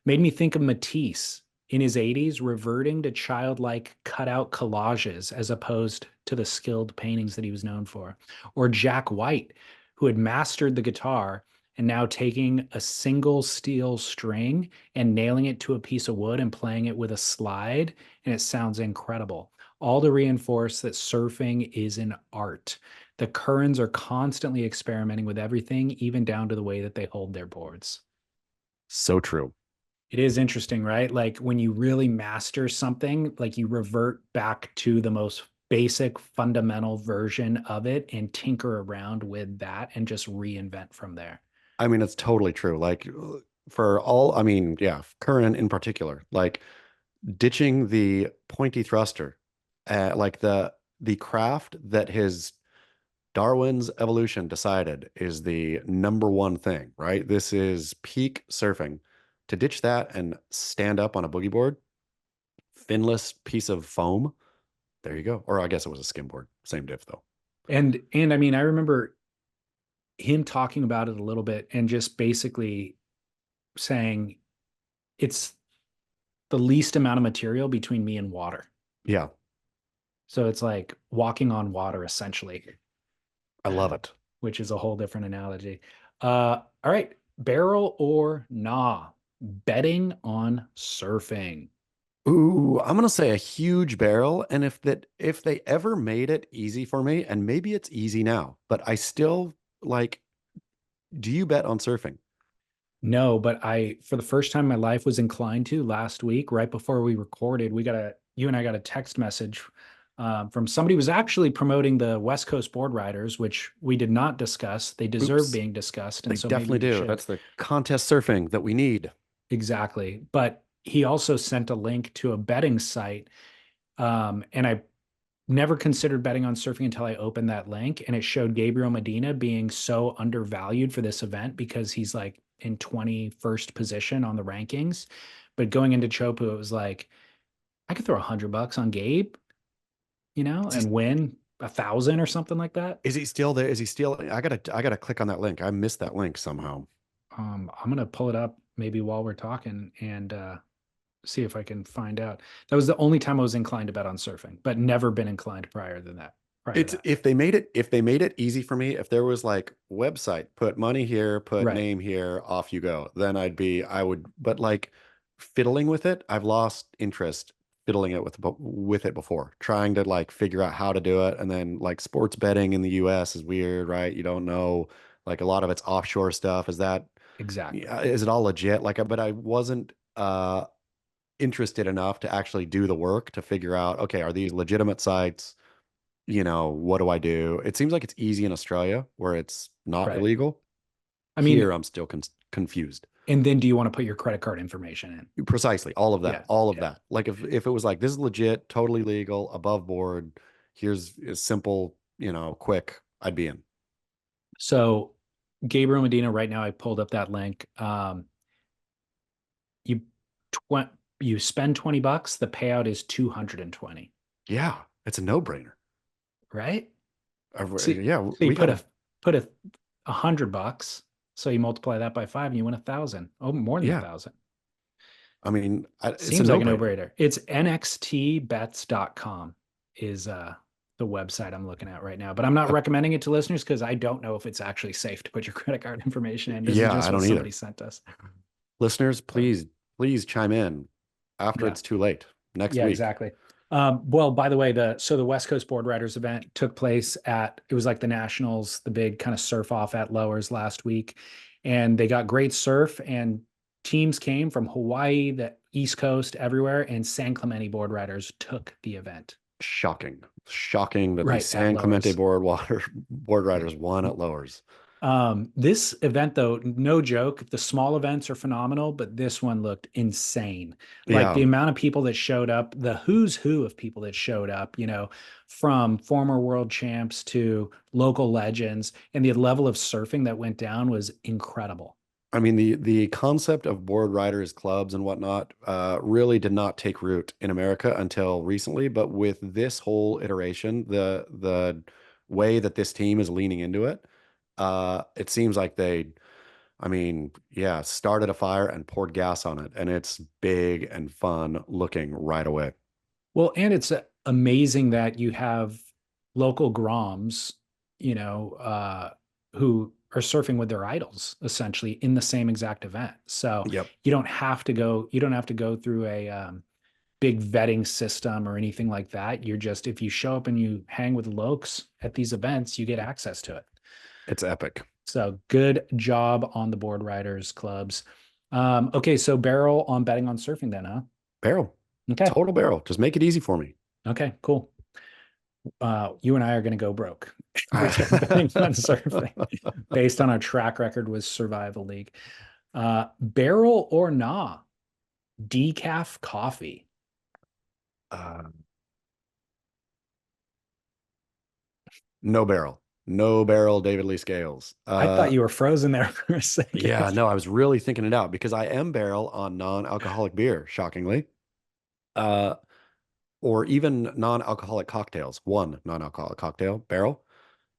Made me think of Matisse in his 80s reverting to childlike cutout collages as opposed to the skilled paintings that he was known for. Or Jack White, who had mastered the guitar and now taking a single steel string and nailing it to a piece of wood and playing it with a slide, and it sounds incredible. All to reinforce that surfing is an art. The Currens are constantly experimenting with everything, even down to the way that they hold their boards. So true. It is interesting, right? Like when you really master something, like you revert back to the most basic fundamental version of it and tinker around with that and just reinvent from there. I mean, it's totally true. Like for all, I mean, yeah, Curren in particular, like ditching the pointy thruster, like the craft that his Darwin's evolution decided is the number one thing, right? This is peak surfing. To ditch that and stand up on a boogie board, finless piece of foam, there you go. Or I guess it was a skimboard. Same diff though. And I mean, I remember him talking about it a little bit and just basically saying it's the least amount of material between me and water. Yeah, So it's like walking on water essentially, I love it. which is a whole different analogy. All right, barrel or nah, betting on surfing. Ooh, I'm gonna say a huge barrel. And if they ever made it easy for me, and maybe it's easy now, but I still like Do you bet on surfing? No, but I, for the first time in my life, was inclined to last week, right before we recorded. You and I got a text message from somebody who was actually promoting the West Coast Boardriders, which we did not discuss. They deserve Oops. being discussed. They And so maybe definitely we do. should. That's the contest surfing that we need. Exactly. But he also sent a link to a betting site. And I never considered betting on surfing until I opened that link, and it showed Gabriel Medina being so undervalued for this event because he's like in 21st position on the rankings. But going into Chopu, it was like, I could throw $100 on Gabe, Is he, and win 1,000 or something like that. is he still there? Is he still? I gotta click on that link. I missed that link somehow. I'm gonna pull it up maybe while we're talking and see if I can find out. That was the only time I was inclined to bet on surfing, but never been inclined prior than that. Prior to It's that. if they made it easy for me, if there was like website, put money here, put Right. name here, off you go, then I would, but like fiddling with it, I've lost interest fiddling it with it before, trying to like figure out how to do it. And then like sports betting in the US is weird, right? You don't know, like a lot of it's offshore stuff. Exactly. Is it all legit? But I wasn't interested enough to actually do the work to figure out, okay, are these legitimate sites? What do I do? It seems like it's easy in Australia where it's not Right. illegal. I mean, Here, I'm still confused. and then do you want to put your credit card information in? Precisely, all of Yeah. that, all of Yeah. that. Like if it was like this is legit, totally legal, above board, here's a simple, quick, I'd be in. So Gabriel Medina, right now, I pulled up that link. You you spend $20, the payout is 220, Yeah, it's a no-brainer. right? So, Yeah, so you we gotta. put $100. So you multiply that by five and you win 1,000. Oh, more than a Yeah, thousand. I mean, it's a Seems like a no-brainer. no-brainer. It's nxtbets.com is the website I'm looking at right now. But I'm not Uh, recommending it to listeners because I don't know if it's actually safe to put your credit card information in. This is yeah, just I what don't somebody either. sent us. Listeners, So please chime in after yeah. it's too late next Yeah, week. exactly. Well, by the way, the West Coast Boardriders event took place it was like the Nationals, the big kind of surf off at Lowers last week, and they got great surf and teams came from Hawaii, the East Coast, everywhere, and San Clemente Boardriders took the event Shocking that the right at San Clemente Lowers. board riders won at Lowers. This event, though, no joke, the small events are phenomenal, but this one looked insane. Like the Yeah, amount of people that showed up, the who's who of people that showed up, from former world champs to local legends, and the level of surfing that went down was incredible. I mean the concept of board riders clubs and whatnot really did not take root in America until recently. But with this whole iteration, the way that this team is leaning into it, it seems like I mean, yeah, started a fire and poured gas on it, and it's big and fun looking right away. Well, and it's amazing that you have local Groms, who are surfing with their idols essentially in the same exact event. So Yep. you don't have to go through a big vetting system or anything like that. You're just, if you show up and you hang with the lokes at these events, you get access to it. It's epic. So good job on the board riders clubs. Okay, so barrel on betting on surfing then, huh? Barrel. Okay. Total barrel. Just make it easy for me. Okay, cool. You and I are going to go broke betting on surfing based on our track record with Survival League. Barrel or nah, decaf coffee. Uh, no barrel. No barrel David Lee Scales. I thought you were frozen there for a Yeah, second. no, I was really thinking it out because I am barrel on non-alcoholic beer, shockingly. Uh, or even non-alcoholic cocktails. One non-alcoholic cocktail, barrel.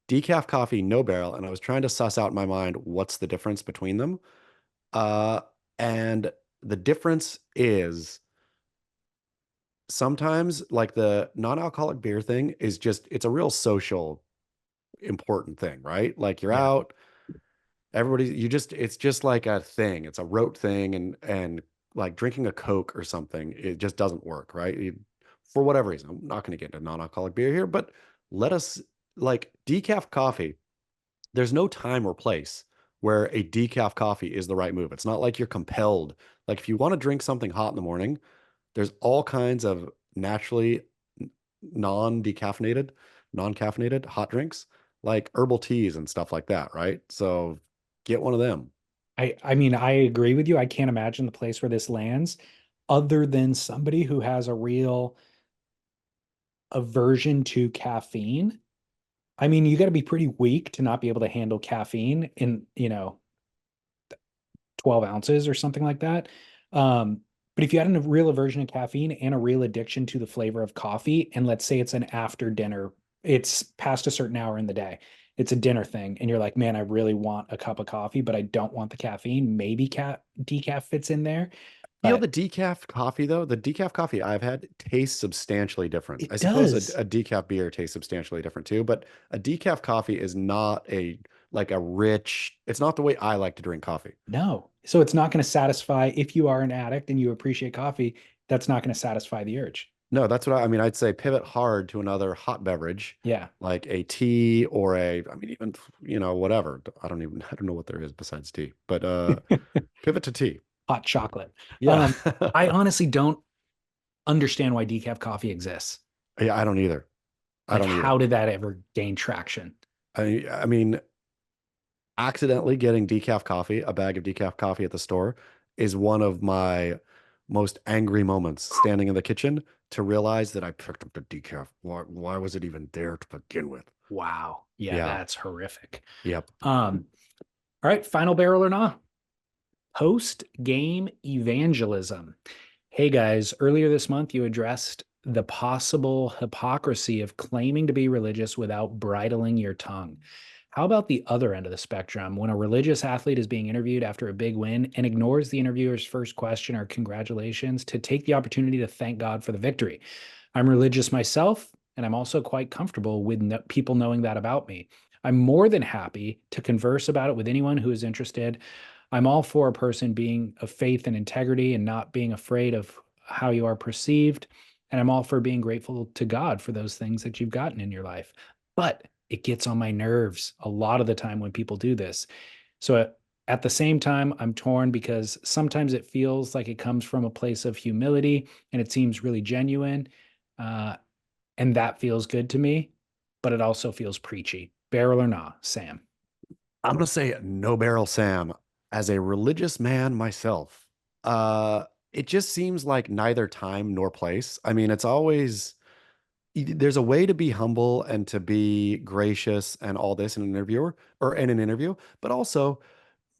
Decaf coffee, no barrel. And I was trying to suss out in my mind what's the difference between them. Uh, and the difference is sometimes like the non-alcoholic beer thing is just it's a real social important thing, right? Like you're Yeah. out, everybody, it's just like a thing. It's a rote thing, and like drinking a Coke or something, it just doesn't work, right? For whatever reason, I'm not going to get into non-alcoholic beer here, but let us like decaf coffee. There's no time or place where a decaf coffee is the right move. It's not like you're compelled. Like if you want to drink something hot in the morning, there's all kinds of naturally non-decaffeinated, non-caffeinated hot drinks like herbal teas and stuff like that, right? So get one of them. I mean, I agree with you. I can't imagine the place where this lands other than somebody who has a real aversion to caffeine. I mean, you got to be pretty weak to not be able to handle caffeine in, 12 ounces or something like that. But if you had a real aversion to caffeine and a real addiction to the flavor of coffee, and let's say it's an after dinner, it's past a certain hour in the day, it's a dinner thing, and you're like, man, I really want a cup of coffee, but I don't want the caffeine. Maybe decaf fits in there, Feel but the decaf coffee though. The decaf coffee I've had tastes substantially different. I it suppose does. a decaf beer tastes substantially different too, but a decaf coffee is not a like a rich, it's not the way I like to drink coffee. No. So it's not going to satisfy if you are an addict and you appreciate coffee, that's not going to satisfy the urge. No, that's what I mean. I'd say pivot hard to another hot beverage, Yeah. like a tea or I mean, even, whatever. I don't know what there is besides tea, but pivot to tea. Hot chocolate. Yeah. I honestly don't understand why decaf coffee exists. Yeah, I don't either. I Like, don't how either. did that ever gain traction? I mean, accidentally getting decaf coffee, a bag of decaf coffee at the store, is one of my most angry moments standing in the kitchen to realize that I picked up the decaf. Why was it even there to begin with? Wow. Yeah, Yeah. that's horrific. Yep. All right, final barrel or not? Post game evangelism. Hey guys, earlier this month you addressed the possible hypocrisy of claiming to be religious without bridling your tongue. How about the other end of the spectrum when a religious athlete is being interviewed after a big win and ignores the interviewer's first question or congratulations to take the opportunity to thank God for the victory? I'm religious myself, and I'm also quite comfortable with people knowing that about me. I'm more than happy to converse about it with anyone who is interested. I'm all for a person being of faith and integrity and not being afraid of how you are perceived. And I'm all for being grateful to God for those things that you've gotten in your life. But it gets on my nerves a lot of the time when people do this. So at the same time, I'm torn because sometimes it feels like it comes from a place of humility and it seems really genuine. Uh, and that feels good to me, but it also feels preachy. Barrel or not, Sam? I'm gonna say no barrel Sam. As a religious man myself, it just seems like neither time nor place. I mean, it's always there's a way to be humble and to be gracious and all this in an interviewer or in an interview, but also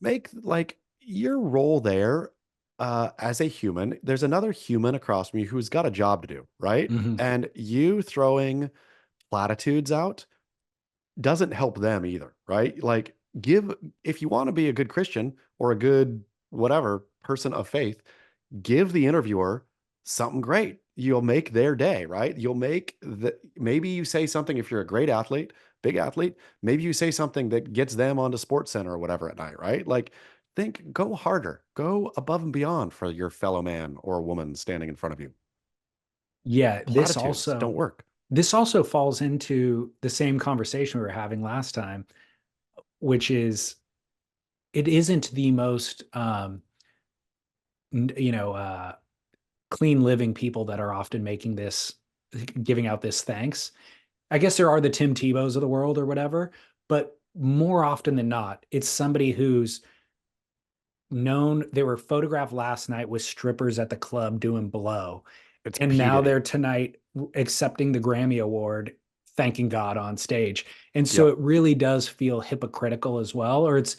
make like your role there as a human. There's another human across from you who's got a job to do, right? Mm-hmm. And you throwing platitudes out doesn't help them either, right? Like give if you want to be a good Christian or a good whatever person of faith, give the interviewer something great. You'll make their day, right? You'll make the maybe you say something if you're a great athlete, big athlete, maybe you say something that gets them onto Sports Center or whatever at night, right? Like go harder, go above and beyond for your fellow man or woman standing in front of you. Yeah, Platitudes don't work. this also falls into the same conversation we were having last time, which is it isn't the most you know clean living people that are often making this giving out this thanks. I guess there are the Tim Tebows of the world or whatever, but more often than not, it's somebody who's known they were photographed last night with strippers at the club doing blow. It's And P. now they're Diddy. tonight accepting the Grammy Award, thanking God on stage. And so Yep. it really does feel hypocritical as well, or it's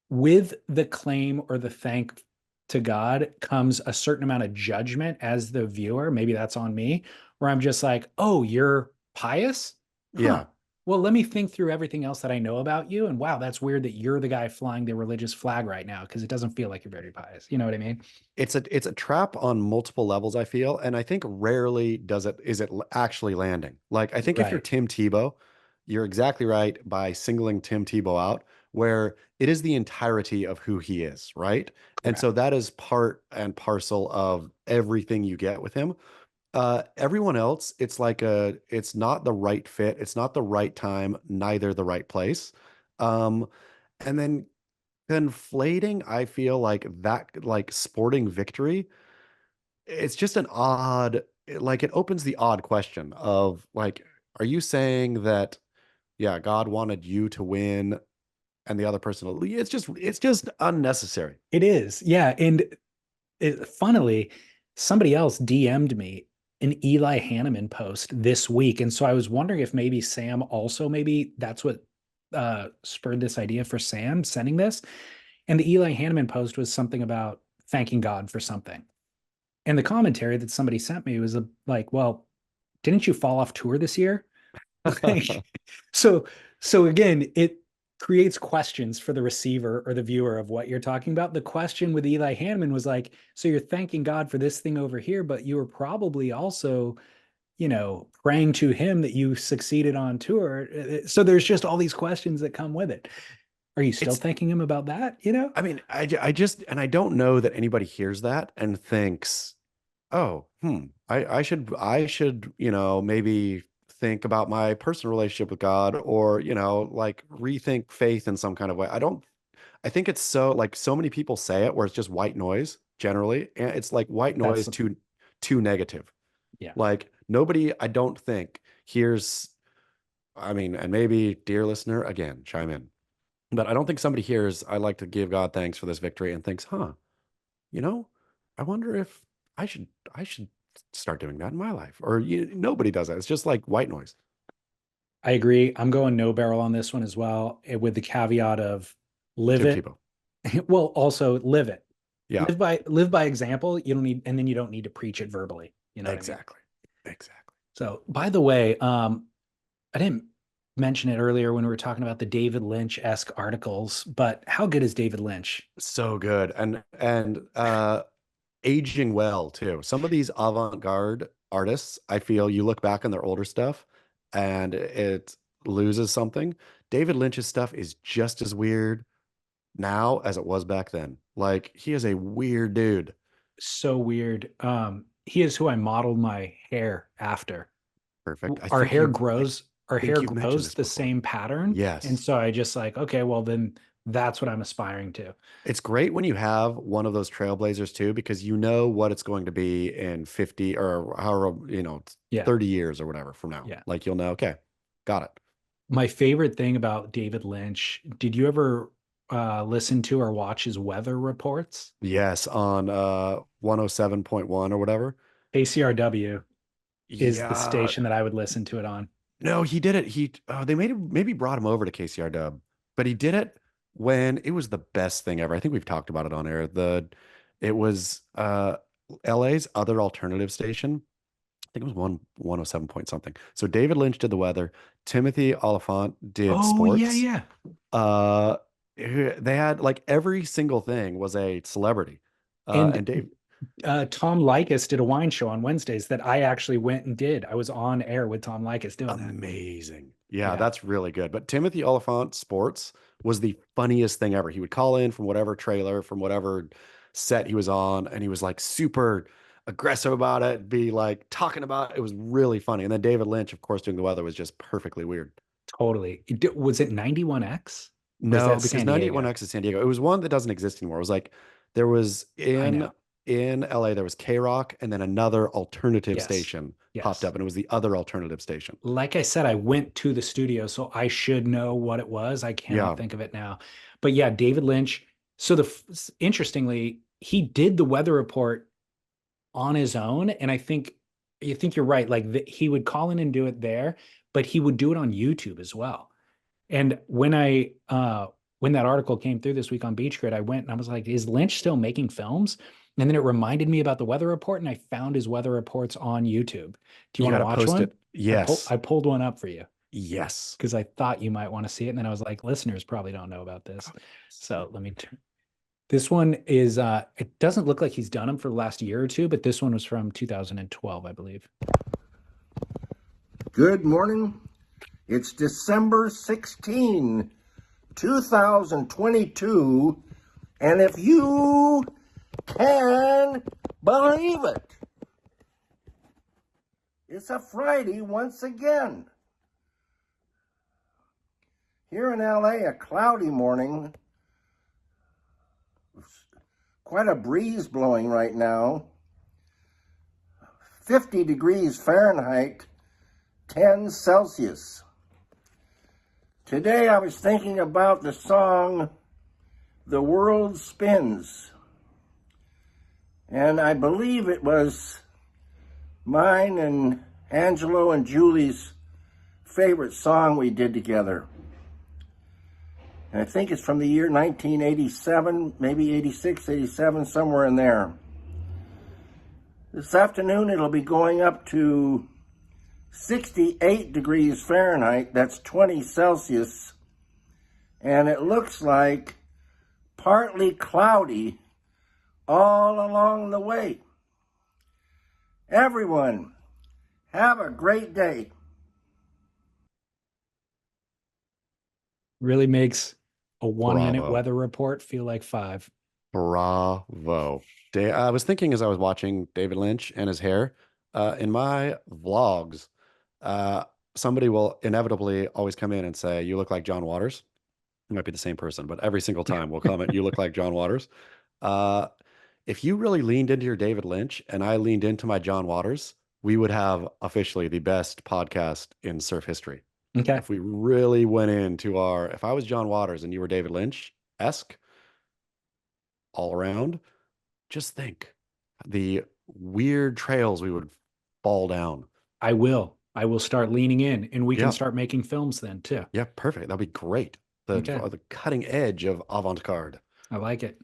with the claim or the thank to God comes a certain amount of judgment as the viewer. Maybe that's on me, where I'm just like, oh, you're pious? Huh. Yeah. Well, let me think through everything else that I know about you. And wow, that's weird that you're the guy flying the religious flag right now because it doesn't feel like you're very pious. You know what I mean? It's a trap on multiple levels, I feel, and I think rarely is it actually landing. Like I think if you're Right. Tim Tebow, you're exactly right by singling Tim Tebow out, where it is the entirety of who he is, right? And Correct. so that is part and parcel of everything you get with him. Everyone else, it's not the right fit, it's not the right time, neither the right place. Um, and then conflating, I feel like that, like sporting victory, it's just an odd, like it opens the odd question of like, are you saying that, yeah, God wanted you to win and the other person to lose? It's just unnecessary. It is. Yeah. And funnily, somebody else DM'd me an Eli Hanneman post this week. And so I was wondering if maybe Sam also, maybe that's what spurred this idea for Sam sending this. And the Eli Hanneman post was something about thanking God for something. And the commentary that somebody sent me was like, well, didn't you fall off tour this year? Like, so so again, it creates questions for the receiver or the viewer of what you're talking about. The question with Eli Hanneman was like, so you're thanking God for this thing over here, but you were probably also, praying to him that you succeeded on tour. So there's just all these questions that come with it. Are you still It's, thanking him about that? I mean, I just, and I don't know that anybody hears that and thinks, oh, I should, maybe think about my personal relationship with God or, like rethink faith in some kind of way. I think it's so like so many people say it where it's just white noise generally. And it's like white That's noise too negative. yeah. Like nobody, I don't think hears, I mean, and maybe dear listener, again, chime in. But I don't think somebody hears, I like to give God thanks for this victory and thinks, huh, you know, I wonder if I should start doing that in my life. Or nobody does that. It's just like white noise. I agree. I'm going no barrel on this one as well, with the caveat of live Tim it. Tebow. Well, also live it. Yeah, Live by example. You don't need, and then you don't need to preach it verbally. You know what I mean? exactly. Exactly. So, by the way, I didn't mention it earlier when we were talking about the David Lynch-esque articles, but how good is David Lynch? So good. And aging well too. Some of these avant-garde artists, I feel you look back on their older stuff and it loses something. David Lynch's stuff is just as weird now as it was back then. Like he is a weird dude. So weird. He is who I modeled my hair after. Perfect. Our hair Think you've mentioned grows this the before. same pattern. And Yes. so I just like, okay, well then that's what I'm aspiring to. It's great when you have one of those trailblazers too, because you know what it's going to be in 50 or however, Yeah. 30 years or whatever from now. Yeah. Like you'll know, okay, got it. My favorite thing about David Lynch, did you ever listen to or watch his weather reports? Yes, on 107.1 or whatever. KCRW is the Yeah. station that I would listen to it on. No, he did it. They maybe brought him over to KCR Dub, but he did it when it was the best thing ever. I think we've talked about it on air. It was LA's other alternative station. I think it was 107 point something. So David Lynch did the weather. Timothy Oliphant did Oh, yeah, sports. yeah. Uh, they had like every single thing was a celebrity. And And Dave, Tom Likas did a wine show on Wednesdays that I actually went and did. I was on air with Tom Likas doing that. amazing. Yeah, Yeah, that's really good. But Timothy Oliphant sports was the funniest thing ever. He would call in from whatever trailer, from whatever set he was on, and he was like super aggressive about it, be like talking about it. It was really funny. And then David Lynch, of course, doing the weather was just perfectly weird. totally. Was it 91X or is No, that because San 981 Diego? X is San Diego. It was one that doesn't exist anymore. It was like there was I in know. LA, there was K Rock, and then another alternative Yes. station popped Yes. up, and it was the other alternative station. Like I said, I went to the studio, so I should know what it was. I cannot Yeah, think of it now. But yeah, David Lynch. So interestingly, he did the weather report on his own, and I think you're right. Like he would call in and do it there, but he would do it on YouTube as well. And when that article came through this week on Beach Grid, I went and I was like, is Lynch still making films? And then it reminded me about the weather report, and I found his weather reports on YouTube. Do you you want got to to watch post one? it. I pulled Yes, I pulled one up for you yes. because I thought you might want to see it. And then I was like, listeners probably don't know about this. So let me turn. This one is it doesn't look like he's done them for the last year or two, but this one was from 2012, I believe. Good morning. It's December 16, 2022, and if you can believe it, it's a Friday once again. Here in LA, a cloudy morning, quite a breeze blowing right now. 50 degrees Fahrenheit, 10 Celsius. Today I was thinking about the song The World Spins. And I believe it was mine and Angelo and Julie's favorite song we did together. And I think it's from the year 1987, maybe 86, 87, somewhere in there. This afternoon it'll be going up to 68 degrees Fahrenheit, that's 20 Celsius, and it looks like partly cloudy all along the way. Everyone, have a great day. Really makes a 1-minute Bravo. weather report feel like 5. Bravo. I was thinking as I was watching David Lynch and his hair, in my vlogs, somebody will inevitably always come in and say, "You look like John Waters." It might be the same person, but every single time we'll comment, "You look like John Waters." If you really leaned into your David Lynch and I leaned into my John Waters, we would have officially the best podcast in surf history. Okay. If we really went into if I was John Waters and you were David Lynch-esque all around, just think the weird trails we would fall down. I will start leaning in, and we Yeah. can start making films then too. Yeah, perfect. That'd be great. The cutting edge of avant-garde. I like it.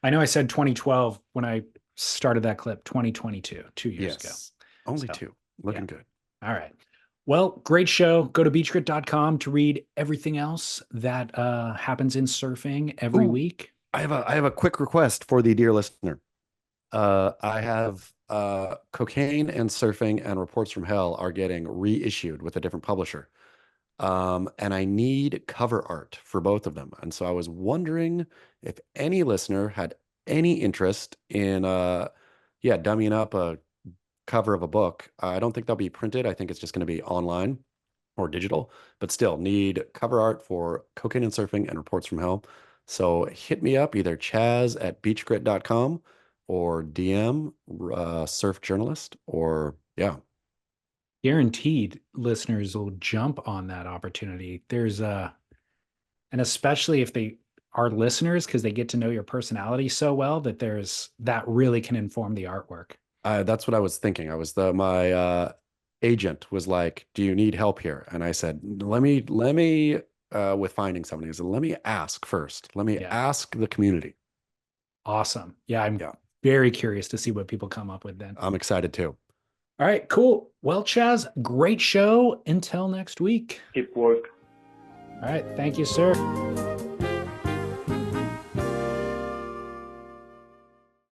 I know I said 2012 when I started that clip, 2022, 2 years ago. Only So, 2. Looking good. All right. Well, great show. Go to beachgrit.com to read everything else that happens in surfing every week. I have a quick request for the dear listener. I have Cocaine and Surfing and Reports from Hell are getting reissued with a different publisher. And I need cover art for both of them. And so I was wondering if any listener had any interest in dummying up a cover of a book. I don't think they'll be printed. I think it's just going to be online or digital, but still need cover art for Cocaine and Surfing and Reports from Hell. So hit me up, either chaz@beachgrit.com or DM Surf Journalist, or Guaranteed listeners will jump on that opportunity. There's and especially if they are listeners, because they get to know your personality so well that really can inform the artwork. That's what I was thinking. My agent was like, "Do you need help here?" And I said, let me with finding somebody. I said, let me ask first. Let me ask the community. Awesome. Yeah, I'm very curious to see what people come up with then. I'm excited too. All right, cool. Well, Chaz, great show. Until next week. Keep work. All right. Thank you, sir.